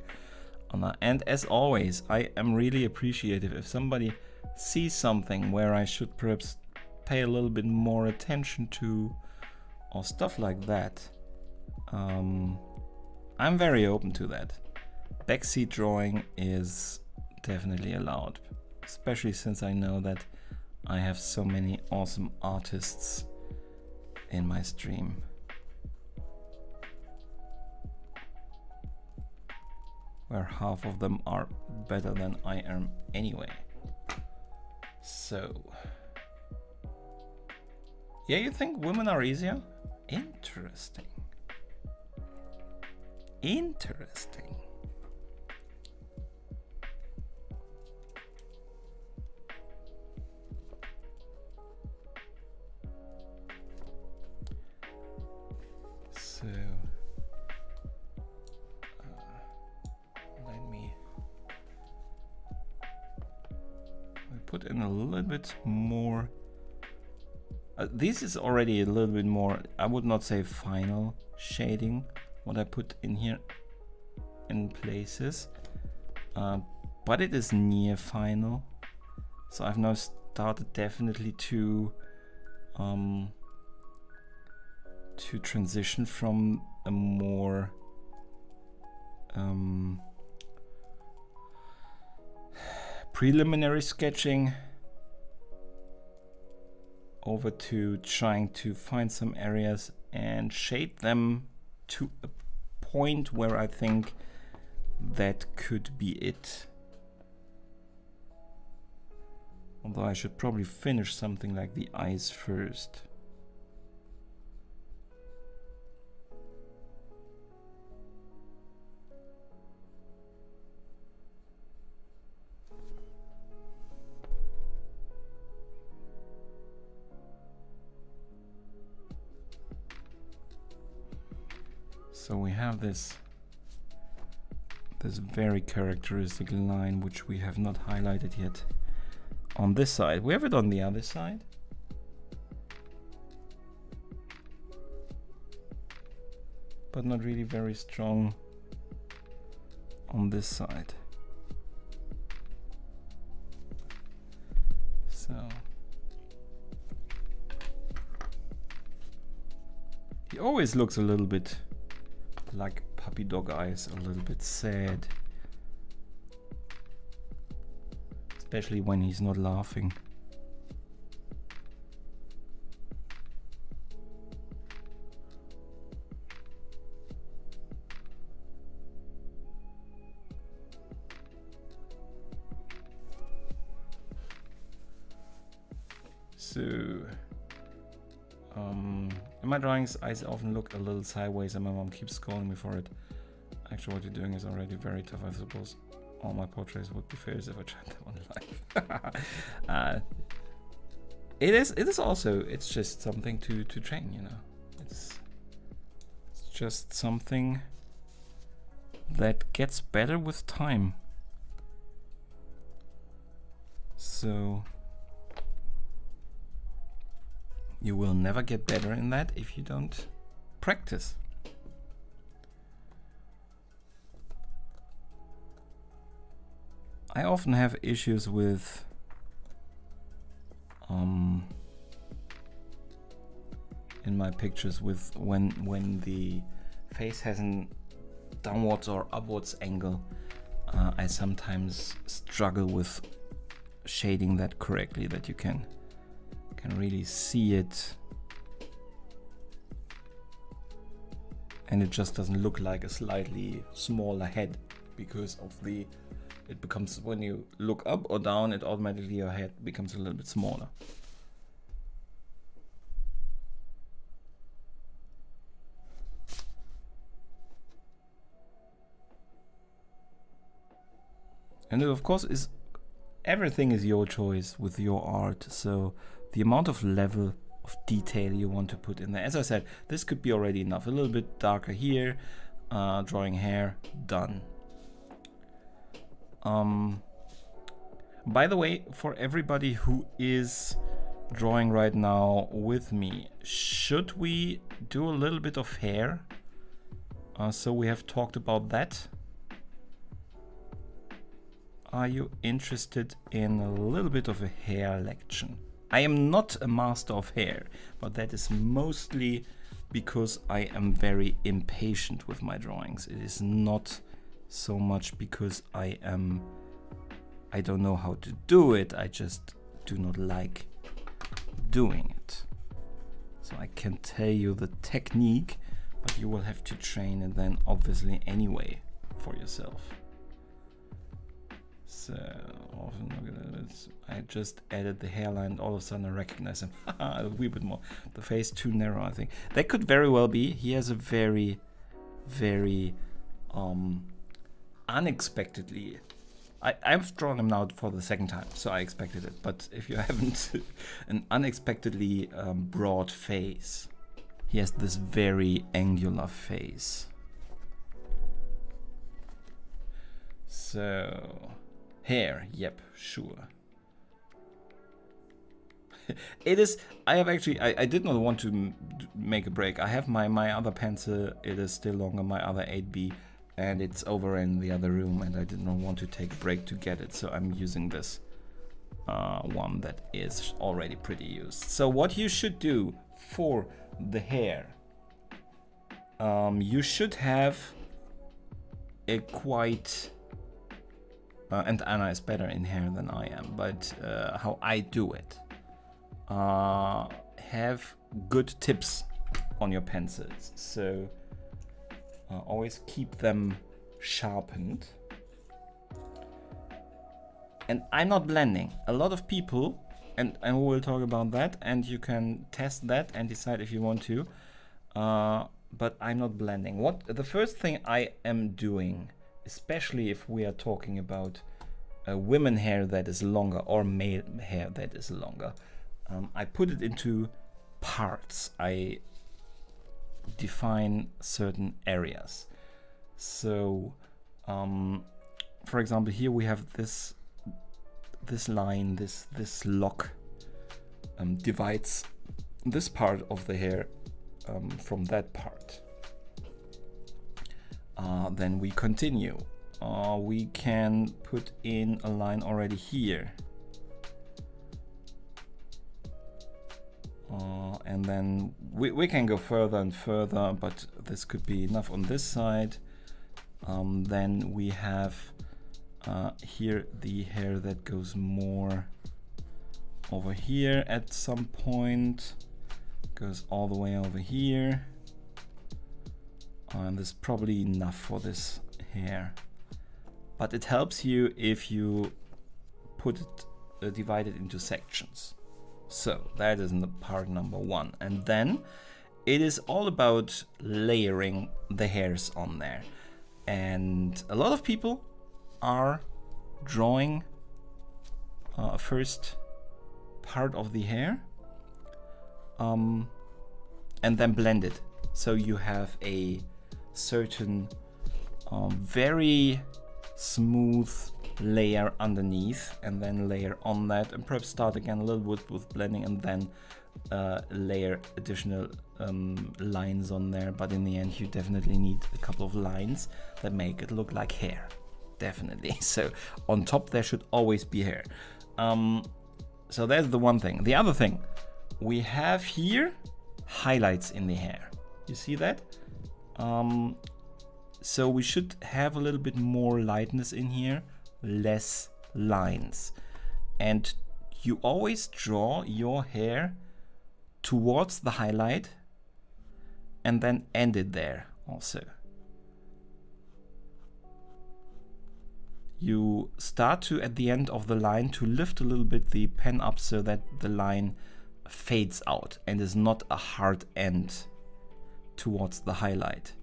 Anna. And as always, I am really appreciative if somebody sees something where I should perhaps pay a little bit more attention to, or stuff like that. I'm very open to that. Backseat drawing is definitely allowed, especially since I know that I have so many awesome artists in my stream. Where half of them are better than I am anyway. So, yeah, you think women are easier? Interesting. Interesting. So, let me put in a little bit more. This is already a little bit more, I would not say final shading, what I put in here in places, but it is near final. So I've now started definitely to transition from a more preliminary sketching over to trying to find some areas and shade them to a point where I think that could be it. Although I should probably finish something like the eyes first. So we have this very characteristic line which we have not highlighted yet on this side. We have it on the other side. But not really very strong on this side. So he always looks a little bit like puppy dog eyes, a little bit sad. Especially when he's not laughing. So, in my drawings, eyes often look a little sideways and my mom keeps scolding me for it. Actually, what you're doing is already very tough, I suppose. All my portraits would be fierce if I tried them on live. It is also, it's just something to train, you know. It's just something that gets better with time. So you will never get better in that if you don't practice. I often have issues with in my pictures with when the face has an downwards or upwards angle. I sometimes struggle with shading that correctly, that you can really see it and it just doesn't look like a slightly smaller head because of the, it becomes, when you look up or down, it automatically, your head becomes a little bit smaller. And it, of course, is everything is your choice with your art. So the amount of level of detail you want to put in there. As I said, this could be already enough. A little bit darker here, drawing hair, done. By the way, for everybody who is drawing right now with me, should we do a little bit of hair? So we have talked about that. Are you interested in a little bit of a hair lecture? I am not a master of hair, but that is mostly because I am very impatient with my drawings. It is not so much because I don't know how to do it. I just do not like doing it. So I can tell you the technique, but you will have to train it then obviously anyway for yourself. So often look at it. I just added the hairline, all of a sudden I recognize him a wee bit more. The face too narrow, I think. That could very well be. He has a very, very unexpectedly, I've drawn him now for the second time, so I expected it. But if you haven't, an unexpectedly broad face. He has this very angular face. So hair, yep, sure. It is, I have actually, I did not want to make a break. I have my other pencil, it is still longer, my other 8B, and it's over in the other room, and I did not want to take a break to get it, so I'm using this one that is already pretty used. So what you should do for the hair, you should have a quite, and Anna is better in hair than I am, but how I do it. have good tips on your pencils. So always keep them sharpened. And I'm not blending. A lot of people, and we will talk about that, and you can test that and decide if you want to. But I'm not blending. The first thing I am doing, especially if we are talking about women hair that is longer or male hair that is longer, I put it into parts. I define certain areas. So, for example, here we have this line, this lock divides this part of the hair from that part. Then we continue. We can put in a line already here. And then we can go further and further, but this could be enough on this side. Then we have here the hair that goes more over here at some point, goes all the way over here, and this is probably enough for this hair, but it helps you if you put it divide it into sections. So that is the part number one, and then it is all about layering the hairs on there. And a lot of people are drawing a first part of the hair and then blend it. So you have a certain very smooth layer underneath, and then layer on that, and perhaps start again a little bit with blending, and then layer additional lines on there. But in the end you definitely need a couple of lines that make it look like hair, definitely. So on top there should always be hair. So that's the one thing. The other thing, we have here highlights in the hair. You see that? So we should have a little bit more lightness in here, less lines. And you always draw your hair towards the highlight and then end it there also. You start to, at the end of the line, to lift a little bit the pen up so that the line fades out and is not a hard end towards the highlight.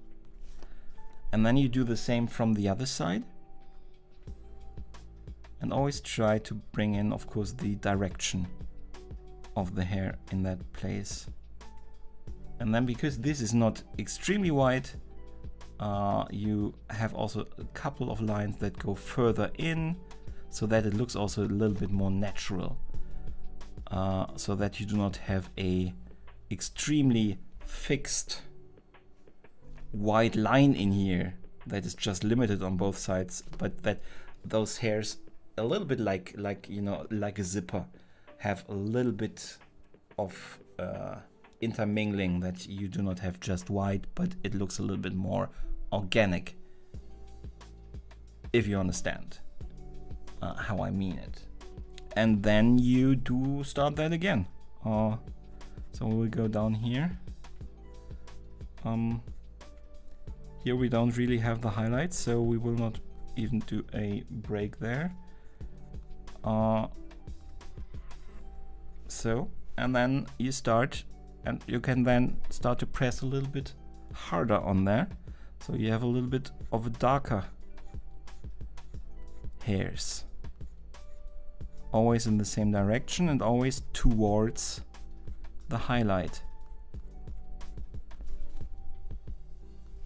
And then you do the same from the other side. And always try to bring in, of course, the direction of the hair in that place. And then, because this is not extremely wide, you have also a couple of lines that go further in, so that it looks also a little bit more natural, so that you do not have a extremely fixed wide line in here that is just limited on both sides, but that those hairs, a little bit like you know, like a zipper, have a little bit of intermingling, that you do not have just wide, but it looks a little bit more organic, if you understand how I mean it. And then you do start that again. So we will go down here. Here we don't really have the highlights, so we will not even do a break there. So, and then you start, and you can then start to press a little bit harder on there, so you have a little bit of a darker hairs, always in the same direction and always towards the highlight.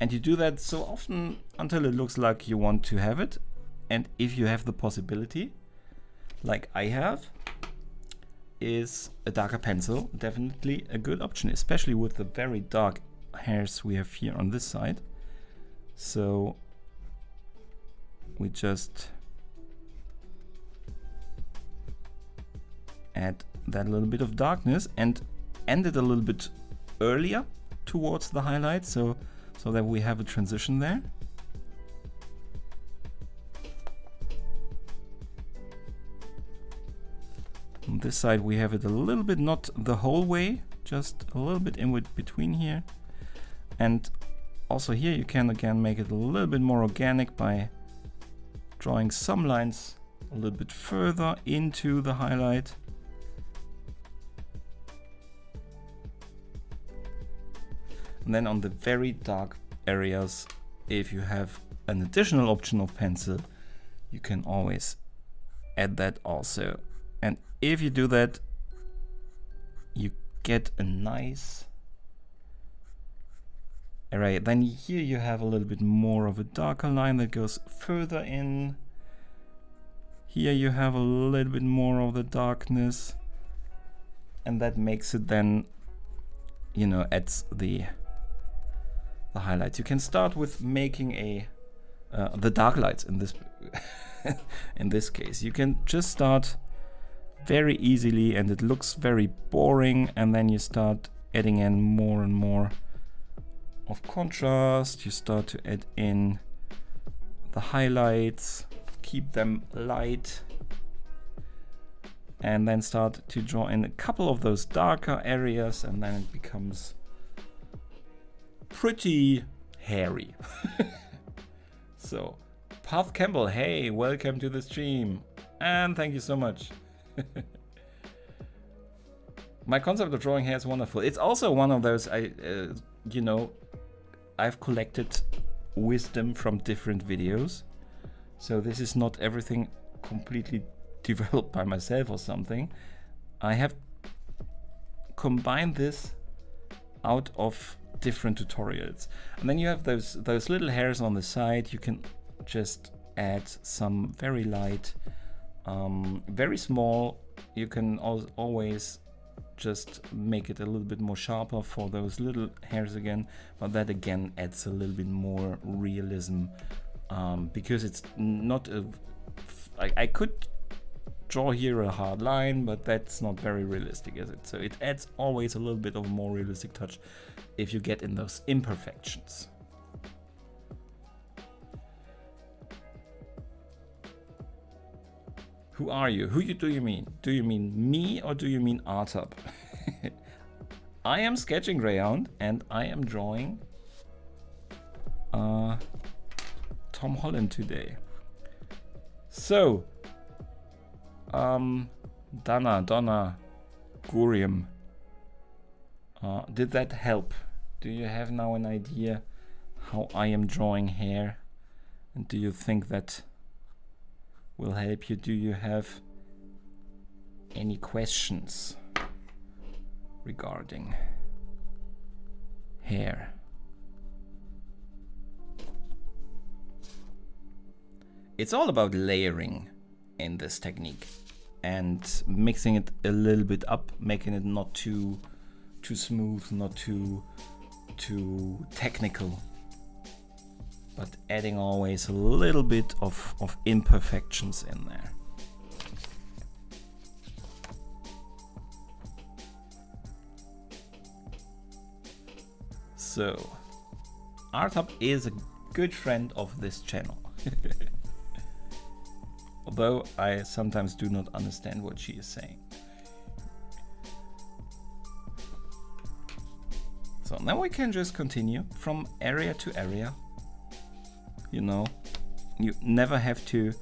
And you do that so often until it looks like you want to have it. And if you have the possibility, like I have, is a darker pencil definitely a good option, especially with the very dark hairs we have here on this side. So we just add that little bit of darkness and end it a little bit earlier towards the highlight, so that we have a transition there. On this side we have it a little bit, not the whole way, just a little bit in between here. And also here you can again make it a little bit more organic by drawing some lines a little bit further into the highlight. And then on the very dark areas, if you have an additional option of pencil, you can always add that also. And if you do that, you get a nice area. Then here you have a little bit more of a darker line that goes further in. Here you have a little bit more of the darkness, and that makes it then, you know, adds the highlights. You can start with making the dark lights in this in this case. You can just start very easily, and it looks very boring, and then you start adding in more and more of contrast. You start to add in the highlights, keep them light, and then start to draw in a couple of those darker areas, and then it becomes pretty hairy. So, Path Campbell, hey, welcome to the stream, and thank you so much. My concept of drawing hair is wonderful. It's also one of those, you know, I've collected wisdom from different videos. So this is not everything completely developed by myself or something. I have combined this out of different tutorials. And then you have those little hairs on the side. You can just add some very light, very small. You can always just make it a little bit more sharper for those little hairs again, but that again adds a little bit more realism, because it's not I could draw here a hard line, but that's not very realistic, is it? So it adds always a little bit of a more realistic touch if you get in those imperfections. Who are you? Do you mean? Do you mean me or do you mean Artab? I am sketching Greyhound and I am drawing Tom Holland today. So, Donna, Gurium, did that help? Do you have now an idea how I am drawing hair? And do you think that will help you? Do you have any questions regarding hair? It's all about layering in this technique and mixing it a little bit up, making it not too smooth, not too technical, but adding always a little bit of imperfections in there. So, Artab is a good friend of this channel. Although I sometimes do not understand what she is saying. So now we can just continue from area to area. You know, you never have to,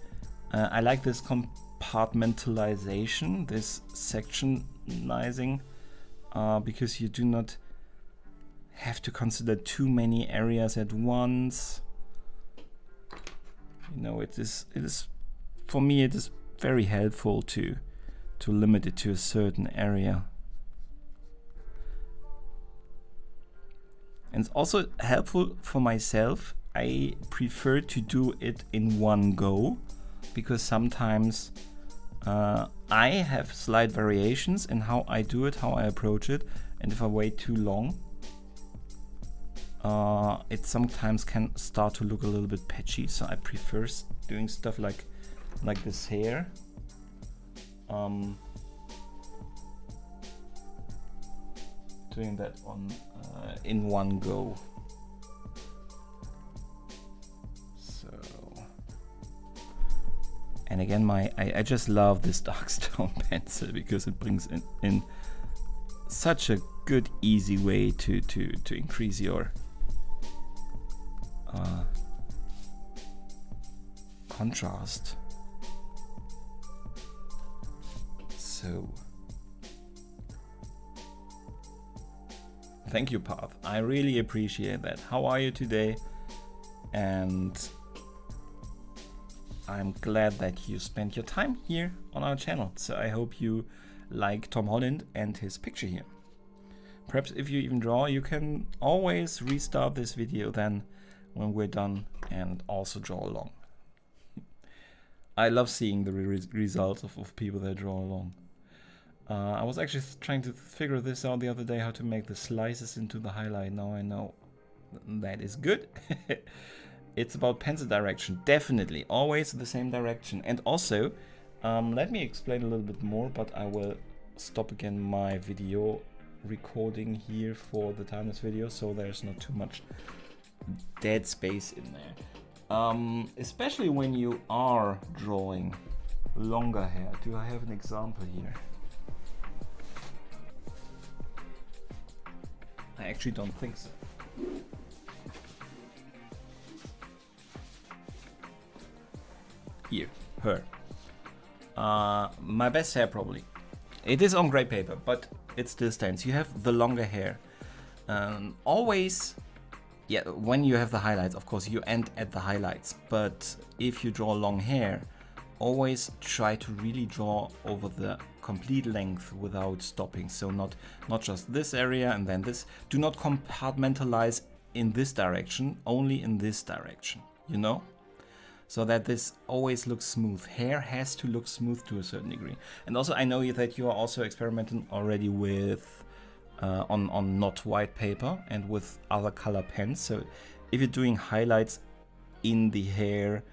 I like this compartmentalization, this sectionizing, because you do not have to consider too many areas at once. You know, it is for me it is very helpful to limit it to a certain area. And it's also helpful for myself. I prefer to do it in one go, because sometimes I have slight variations in how I do it, how I approach it, and if I wait too long, it sometimes can start to look a little bit patchy. So I prefer doing stuff like this here. Doing that on in one go. And again, I just love this dark stone pencil because it brings in such a good, easy way to increase your contrast. So, thank you, Path. I really appreciate that. How are you today? And I'm glad that you spent your time here on our channel. So I hope you like Tom Holland and his picture here. Perhaps if you even draw, you can always restart this video then when we're done and also draw along. I love seeing the results of people that draw along. I was actually trying to figure this out the other day, how to make the slices into the highlight. Now I know that is good. It's about pencil direction, definitely, always the same direction. And also, let me explain a little bit more, but I will stop again my video recording here for the timeless video, so there's not too much dead space in there. Especially when you are drawing longer hair. Do I have an example here? I actually don't think so. Here, her. My best hair probably. It is on gray paper, but it still stands. You have the longer hair. Always, yeah, when you have the highlights, of course, you end at the highlights. But if you draw long hair, always try to really draw over the complete length without stopping. So not just this area and then this. Do not compartmentalize in this direction, only in this direction, you know? So that this always looks smooth. Hair has to look smooth to a certain degree. And also I know that you are also experimenting already with on not white paper and with other color pens. So if you're doing highlights in the hair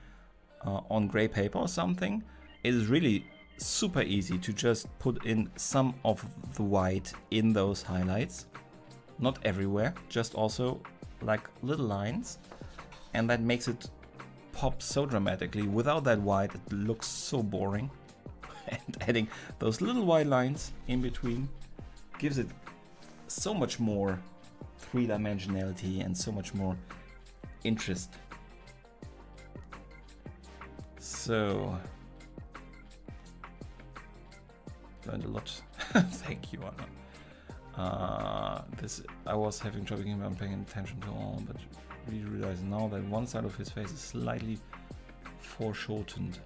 on gray paper or something, it is really super easy to just put in some of the white in those highlights. Not everywhere, just also like little lines. And that makes it pop so dramatically. Without that white, it looks so boring. And adding those little white lines in between gives it so much more three-dimensionality and so much more interest. So, learned a lot. Thank you, Anna. I was having trouble paying attention to all, but we realize now that one side of his face is slightly foreshortened.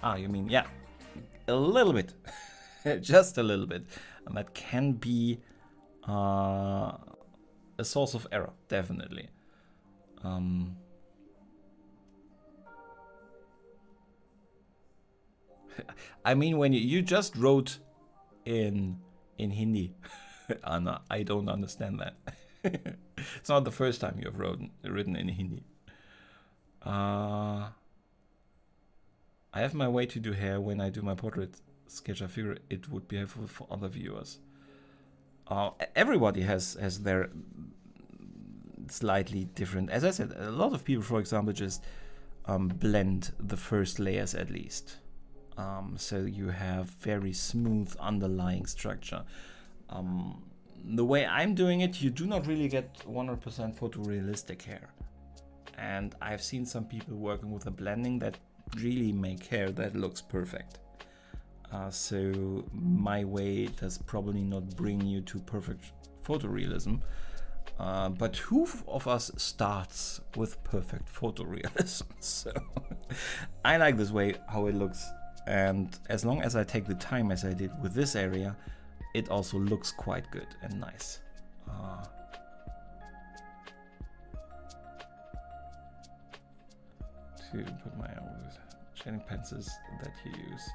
Ah, you mean, yeah, a little bit, just a little bit. And that can be a source of error, definitely. I mean, when you just wrote in Hindi, Anna, I don't understand that. It's not the first time you have written in Hindi. I have my way to do hair when I do my portrait sketch. I figure it would be helpful for other viewers. Everybody has their slightly different. As I said, a lot of people, for example, just blend the first layers at least. So you have very smooth underlying structure. The way I'm doing it, you do not really get 100% photorealistic hair. And I've seen some people working with a blending that really make hair that looks perfect. So my way does probably not bring you to perfect photorealism. But who of us starts with perfect photorealism? So I like this way, how it looks. And as long as I take the time as I did with this area, it also looks quite good and nice. To put my shading pencils that you use.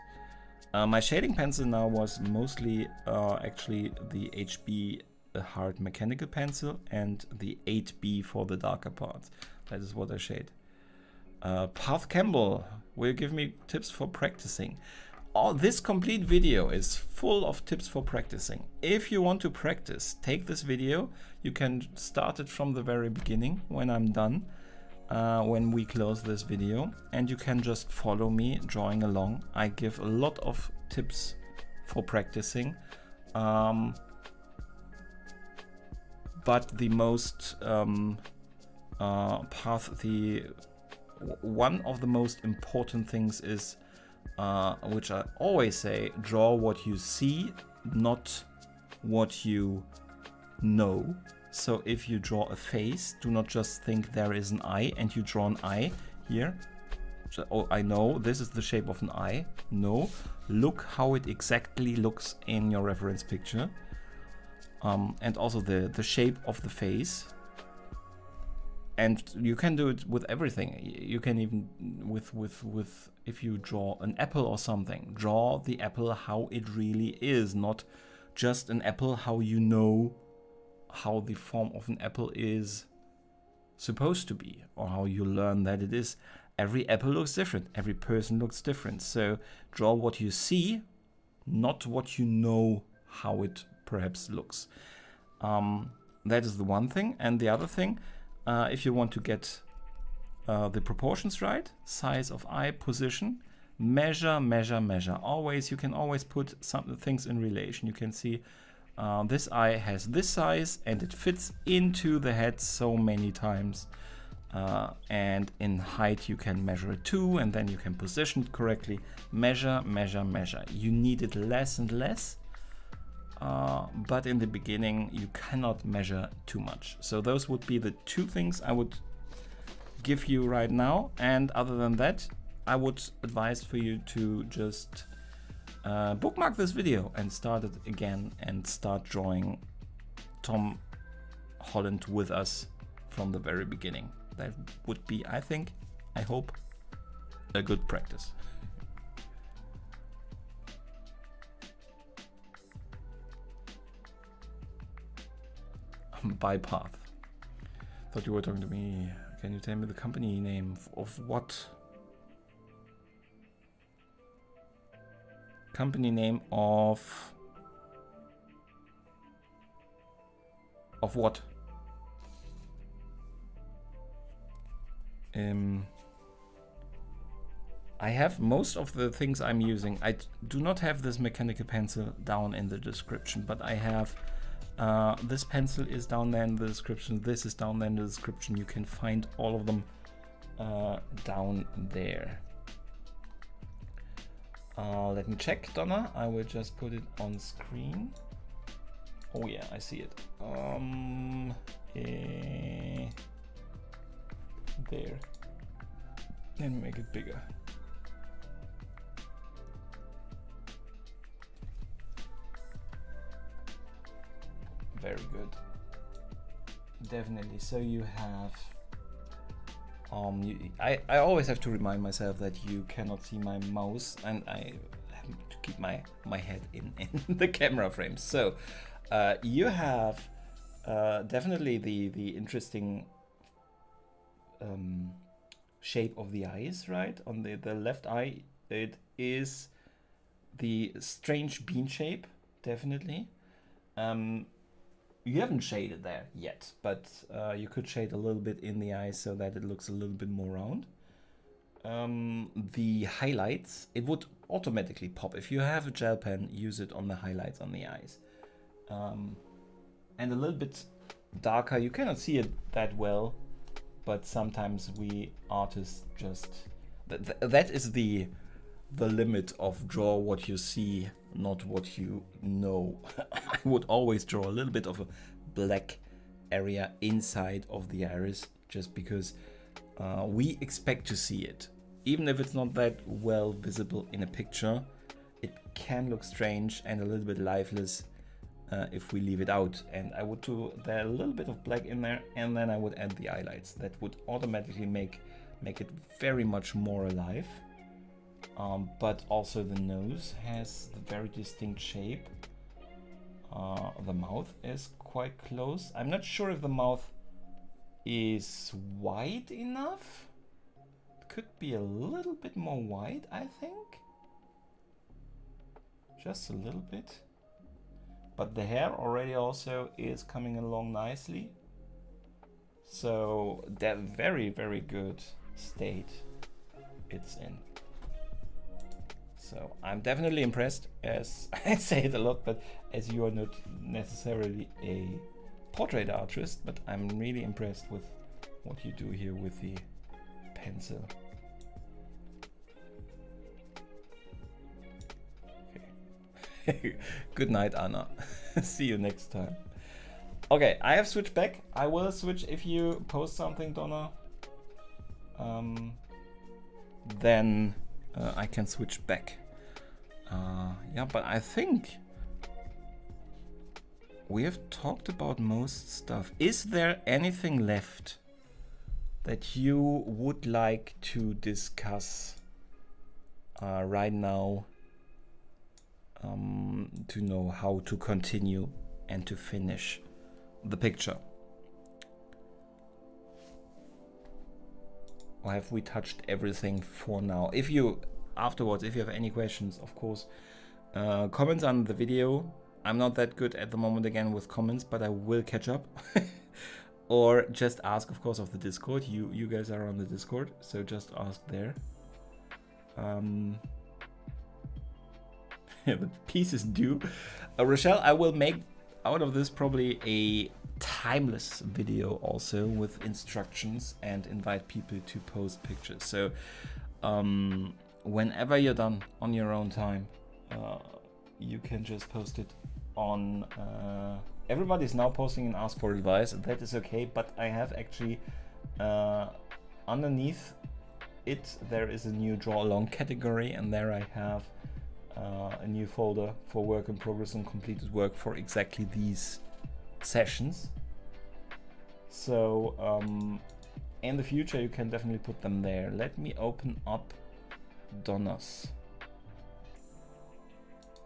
My shading pencil now was mostly actually the HB hard mechanical pencil and the 8B for the darker parts. That is what I shade. Path Campbell will give me tips for practicing. This complete video is full of tips for practicing. If you want to practice, take this video. You can start it from the very beginning when I'm done. when we close this video, and you can just follow me drawing along. I give a lot of tips for practicing, but the most one of the most important things is, which I always say, draw what you see, not what you know. So if you draw a face, do not just think there is an eye and you draw an eye here. So, oh, I know this is the shape of an eye. No, look how it exactly looks in your reference picture. And also the shape of the face. And you can do it with everything. You can even with if you draw an apple or something, draw the apple how it really is, not just an apple how you know how the form of an apple is supposed to be, or how you learn that it is. Every apple looks different. Every person looks different. So draw what you see, not what you know how it perhaps looks. That is the one thing. And the other thing, if you want to get the proportions right, size of eye, position, measure. Always, you can always put some things in relation. You can see this eye has this size and it fits into the head so many times. And in height you can measure it too, and then you can position it correctly. Measure. You need it less and less. But in the beginning you cannot measure too much. So those would be the two things I would give you right now. And other than that, I would advise for you to just bookmark this video and start it again and start drawing Tom Holland with us from the very beginning. That would be, I think, I hope, a good practice. By path. Thought you were talking to me. Can you tell me the company name of what? Company name of what? I have most of the things I'm using. I do not have this mechanical pencil down in the description, but I have this pencil is down there in the description. This is down there in the description. You can find all of them down there. Let me check, Donna. I will just put it on screen. Oh yeah, I see it. There. Let me make it bigger. Very good. Definitely. So you have I always have to remind myself that you cannot see my mouse, and I have to keep my head in the camera frame. So you have definitely the interesting shape of the eyes, right? On the left eye, it is the strange bean shape, definitely. You haven't shaded there yet, but you could shade a little bit in the eye so that it looks a little bit more round. The highlights, it would automatically pop. If you have a gel pen, use it on the highlights on the eyes. And a little bit darker, you cannot see it that well, but sometimes we artists just... that is the limit of draw what you see, not what you know. I would always draw a little bit of a black area inside of the iris, just because we expect to see it. Even if it's not that well visible in a picture, it can look strange and a little bit lifeless if we leave it out. And I would do there a little bit of black in there, and then I would add the highlights. That would automatically make it very much more alive. But also the nose has a very distinct shape. The mouth is quite close. I'm not sure if the mouth is wide enough. It could be a little bit more wide, I think. Just a little bit. But the hair already also is coming along nicely. So that very, very good state it's in. So I'm definitely impressed, as I say it a lot, but as you are not necessarily a portrait artist, but I'm really impressed with what you do here with the pencil. Okay. Good night, Anna. See you next time. Okay, I have switched back. I will switch if you post something, Donna. Then I can switch back. Yeah, but I think we have talked about most stuff. Is there anything left that you would like to discuss right now to know how to continue and to finish the picture? Or have we touched everything for now? If you afterwards, if you have any questions, of course, comments on the video. I'm not that good at the moment again with comments, but I will catch up. Or just ask, of course, of the Discord. You guys are on the Discord, so just ask there. The piece is due. Rochelle, I will make out of this probably a timeless video also with instructions and invite people to post pictures. So whenever you're done on your own time, you can just post it on everybody's now posting and ask for advice. That is okay, but I have actually underneath it there is a new draw along category, and there I have a new folder for work in progress and completed work for exactly these sessions. So in the future you can definitely put them there. Let me open up Donna's.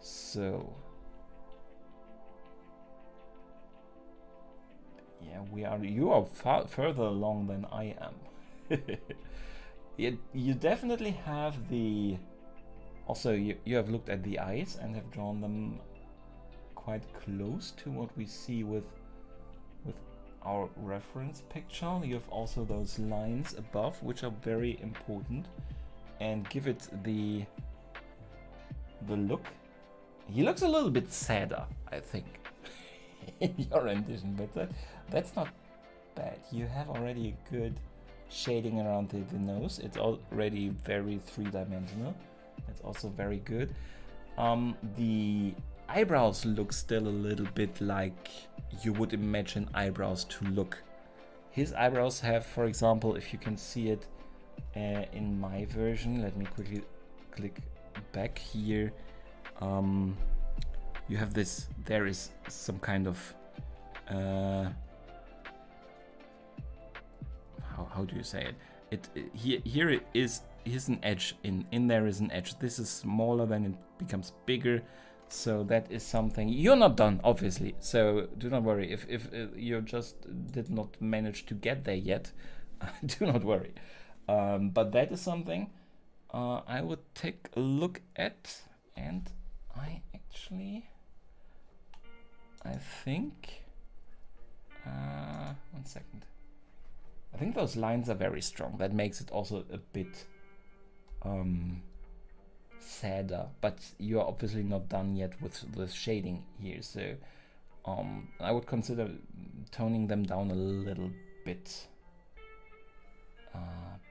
So yeah, you are far further along than I am. You definitely have the, also you have looked at the eyes and have drawn them quite close to what we see with our reference picture. You have also those lines above, which are very important and give it the look. He looks a little bit sadder, I think, in your rendition, but that's not bad. You have already a good shading around the nose. It's already very three-dimensional. That's also very good. The eyebrows look still a little bit like you would imagine eyebrows to look. His eyebrows have, for example, if you can see it in my version, let me quickly click back here. You have this, there is some kind of how do you say it? Here it is. Here's an edge. In there is an edge. This is smaller, then it becomes bigger. So that is something. You're not done, obviously. So do not worry if you just did not manage to get there yet. Do not worry. But that is something I would take a look at, and I think. 1 second. I think those lines are very strong. That makes it also a bit sadder, but you're obviously not done yet with the shading here, so I would consider toning them down a little bit.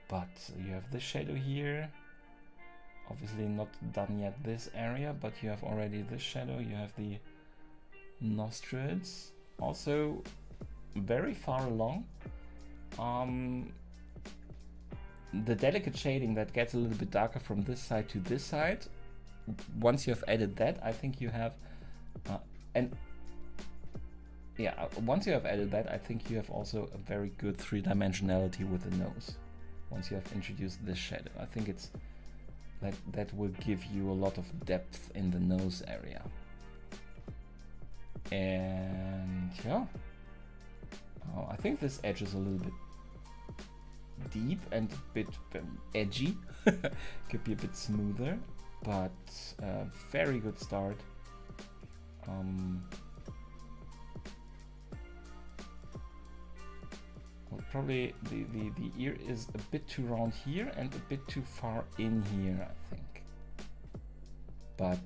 But you have this shadow here, obviously not done yet this area, but you have already this shadow. You have the nostrils also very far along. The delicate shading that gets a little bit darker from this side to this side, once you have added that, I think you have once you have added that, I think you have also a very good three-dimensionality with the nose. Once you have introduced this shadow, I think it's that will give you a lot of depth in the nose area. And yeah, I think this edge is a little bit deep and a bit edgy. Could be a bit smoother, but very good start. Well, probably the ear is a bit too round here and a bit too far in here, I think. But...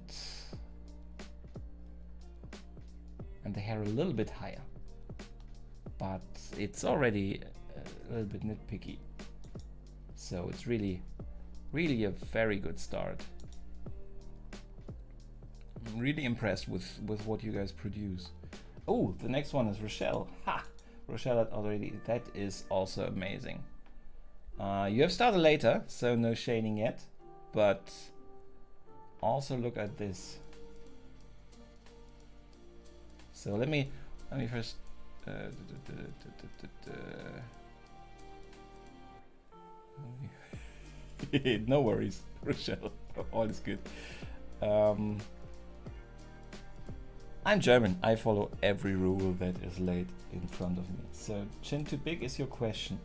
and the hair a little bit higher. But it's already a little bit nitpicky. So it's really, really a very good start. I'm really impressed with what you guys produce. Oh, the next one is Rochelle. Ha! Rochelle already. That is also amazing. You have started later, so no shading yet. But also look at this. So let me first. No worries, Rochelle. All is good. I'm German. I follow every rule that is laid in front of me. So, chin too big is your question.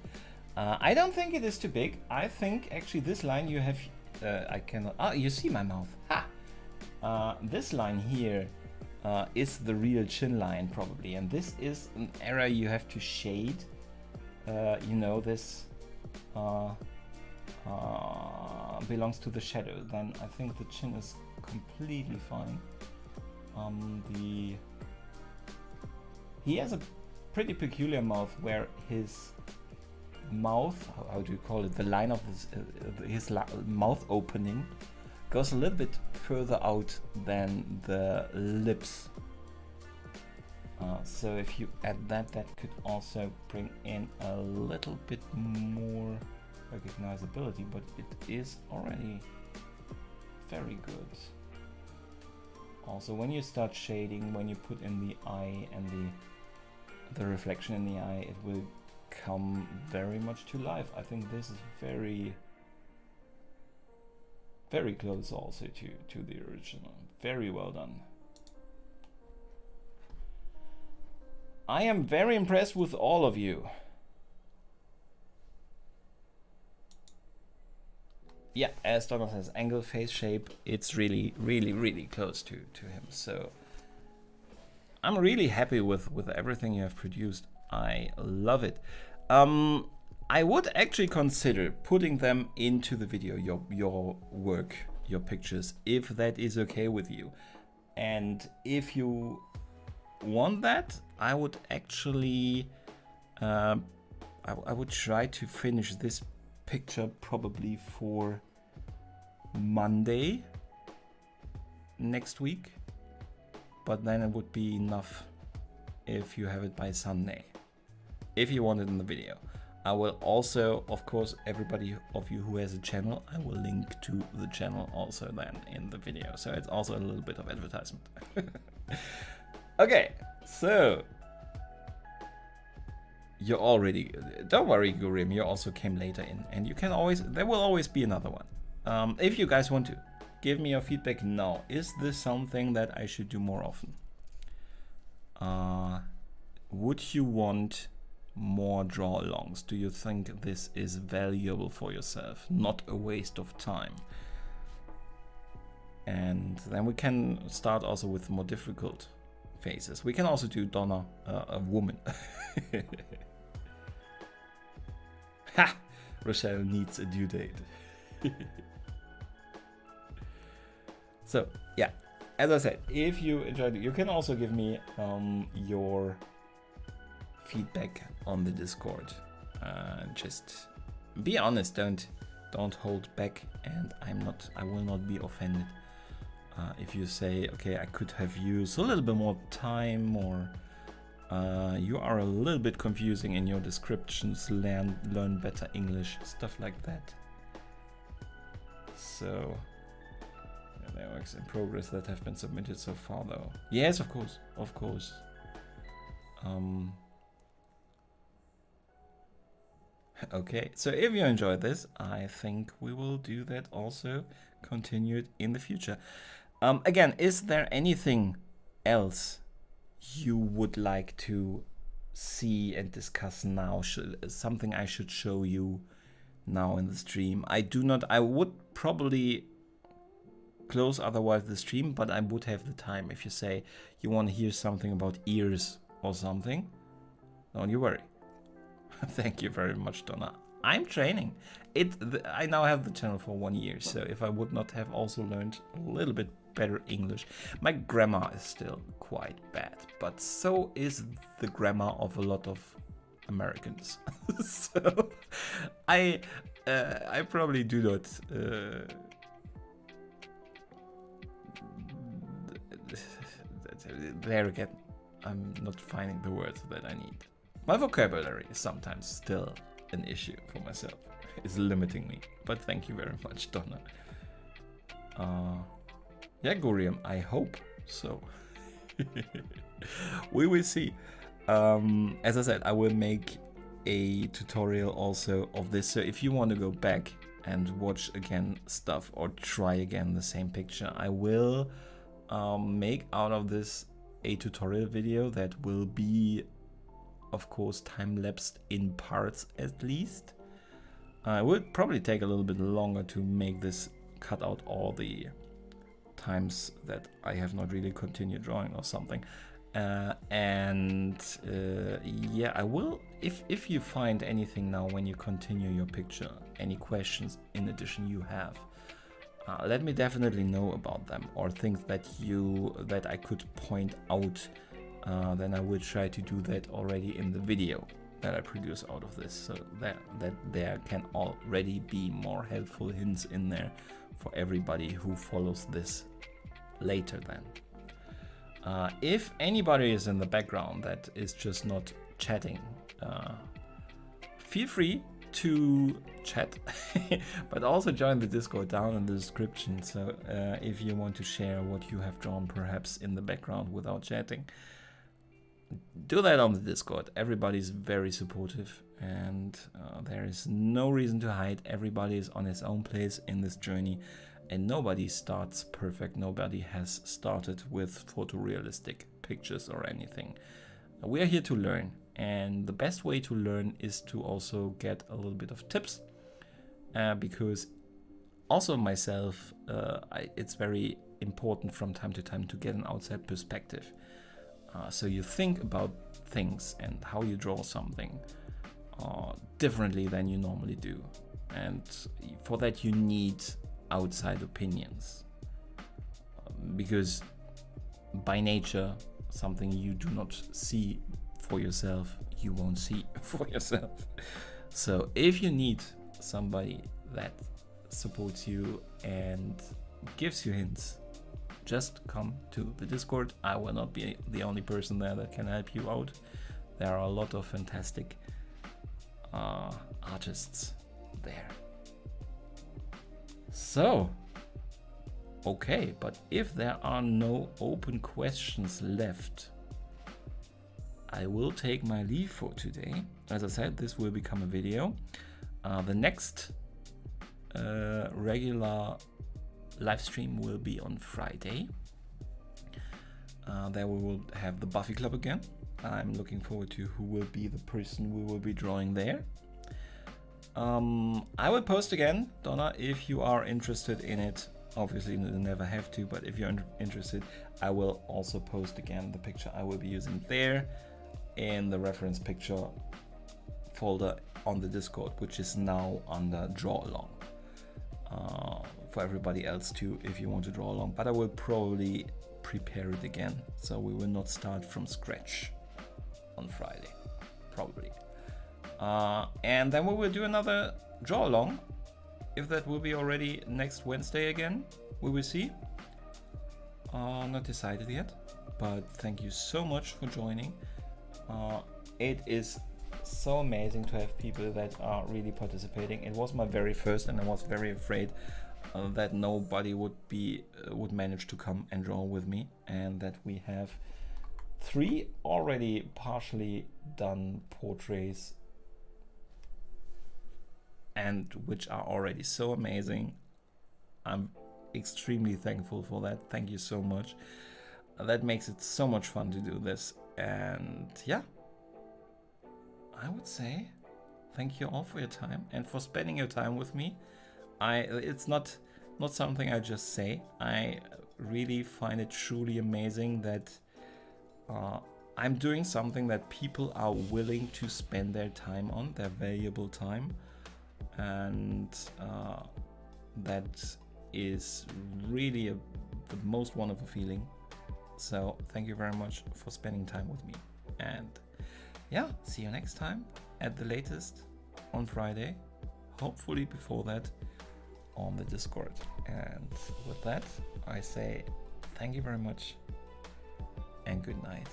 I don't think it is too big. I think actually this line you have. I cannot. Ah, you see my mouth. Ha! This line here is the real chin line probably, and this is an area you have to shade. You know, this belongs to the shadow. Then I think the chin is completely fine. He has a pretty peculiar mouth where his mouth, how do you call it, the line of his mouth opening goes a little bit further out than the lips. So if you add that, that could also bring in a little bit more recognizability, but it is already very good. Also, when you start shading, when you put in the eye and the reflection in the eye, it will come very much to life. I think this is very, very close also to the original. Very well done. I am very impressed with all of you. Yeah, as Donald says, angle, face shape, it's really, really, really close to him. So I'm really happy with everything you have produced. I love it. I would actually consider putting them into the video, your work, your pictures, if that is okay with you. And if you want that, I would actually, I would try to finish this picture probably for Monday next week, but then it would be enough if you have it by Sunday, if you want it in the video. I will also, of course, everybody of you who has a channel, I will link to the channel also then in the video, so it's also a little bit of advertisement. Okay, so you're already, don't worry Gurim, you also came later in, and you can always, there will always be another one. If you guys want to, give me your feedback now. Is this something that I should do more often? Would you want more draw-alongs? Do you think this is valuable for yourself, not a waste of time? And then we can start also with more difficult faces. We can also do Donna, a woman. Ha! Rochelle needs a due date. So yeah, as I said, if you enjoyed it, you can also give me your feedback on the Discord. Just be honest, don't hold back, and I will not be offended if you say, okay, I could have used a little bit more time, or you are a little bit confusing in your descriptions, learn better English, stuff like that. So yeah, there are works in progress that have been submitted so far though. Yes, of course, of course. Okay, so if you enjoyed this, I think we will do that also continued in the future. Again, is there anything else you would like to see and discuss now? Something I should show you now in the stream? I would probably close otherwise the stream, but I would have the time. If you say you want to hear something about ears or something, don't you worry. Thank you very much, Donna. I'm training. I now have the channel for 1 year, so if I would not have also learned a little bit better English, my grammar is still quite bad, but so is the grammar of a lot of Americans. So I probably do not. There again, I'm not finding the words that I need. My vocabulary is sometimes still an issue for myself. It's limiting me. But thank you very much, Donna. Yeah, Guriam, I hope so. We will see. As I said, I will make a tutorial also of this. So if you want to go back and watch again stuff or try again the same picture, I will make out of this a tutorial video that will be, of course, time-lapsed in parts at least. It would probably take a little bit longer to make this, cut out all the times that I have not really continued drawing or something. Yeah, I will, if you find anything now when you continue your picture, any questions in addition you have, let me definitely know about them, or things that I could point out. Then I will try to do that already in the video that I produce out of this, so that there can already be more helpful hints in there for everybody who follows this later then. If anybody is in the background that is just not chatting, feel free to chat, but also join the Discord down in the description. So if you want to share what you have drawn perhaps in the background without chatting, do that on the Discord. Everybody's very supportive, and there is no reason to hide. Everybody is on his own place in this journey, and nobody starts perfect. Nobody has started with photorealistic pictures or anything. We are here to learn, and the best way to learn is to also get a little bit of tips, because also myself, it's very important from time to time to get an outside perspective. So you think about things and how you draw something differently than you normally do, and for that you need outside opinions, because by nature something you do not see for yourself, you won't see for yourself. So if you need somebody that supports you and gives you hints, just come to the Discord. I will not be the only person there that can help you out. There are a lot of fantastic artists there. So, okay, but if there are no open questions left, I will take my leave for today. As I said, this will become a video. The next regular live stream will be on Friday. There we will have the Buffy Club again. I'm looking forward to who will be the person we will be drawing there. I will post again, Donna, if you are interested in it. Obviously you never have to, but if you're interested, I will also post again the picture I will be using there in the reference picture folder on the Discord, which is now under draw along. For everybody else too, if you want to draw along, but I will probably prepare it again, so we will not start from scratch on Friday, probably. And then we will do another draw along. If that will be already next Wednesday again, we will see. Not decided yet, but thank you so much for joining. It is so amazing to have people that are really participating. It was my very first, and I was very afraid that nobody would manage to come and draw with me, and that we have 3 already partially done portraits, and which are already so amazing. I'm extremely thankful for that. Thank you so much. That makes it so much fun to do this. And yeah, I would say thank you all for your time and for spending your time with me. It's not something I just say. I really find it truly amazing that I'm doing something that people are willing to spend their time on, their valuable time, and that is really the most wonderful feeling. So thank you very much for spending time with me, and yeah, see you next time at the latest on Friday, hopefully before that on the Discord. And with that, I say thank you very much and good night.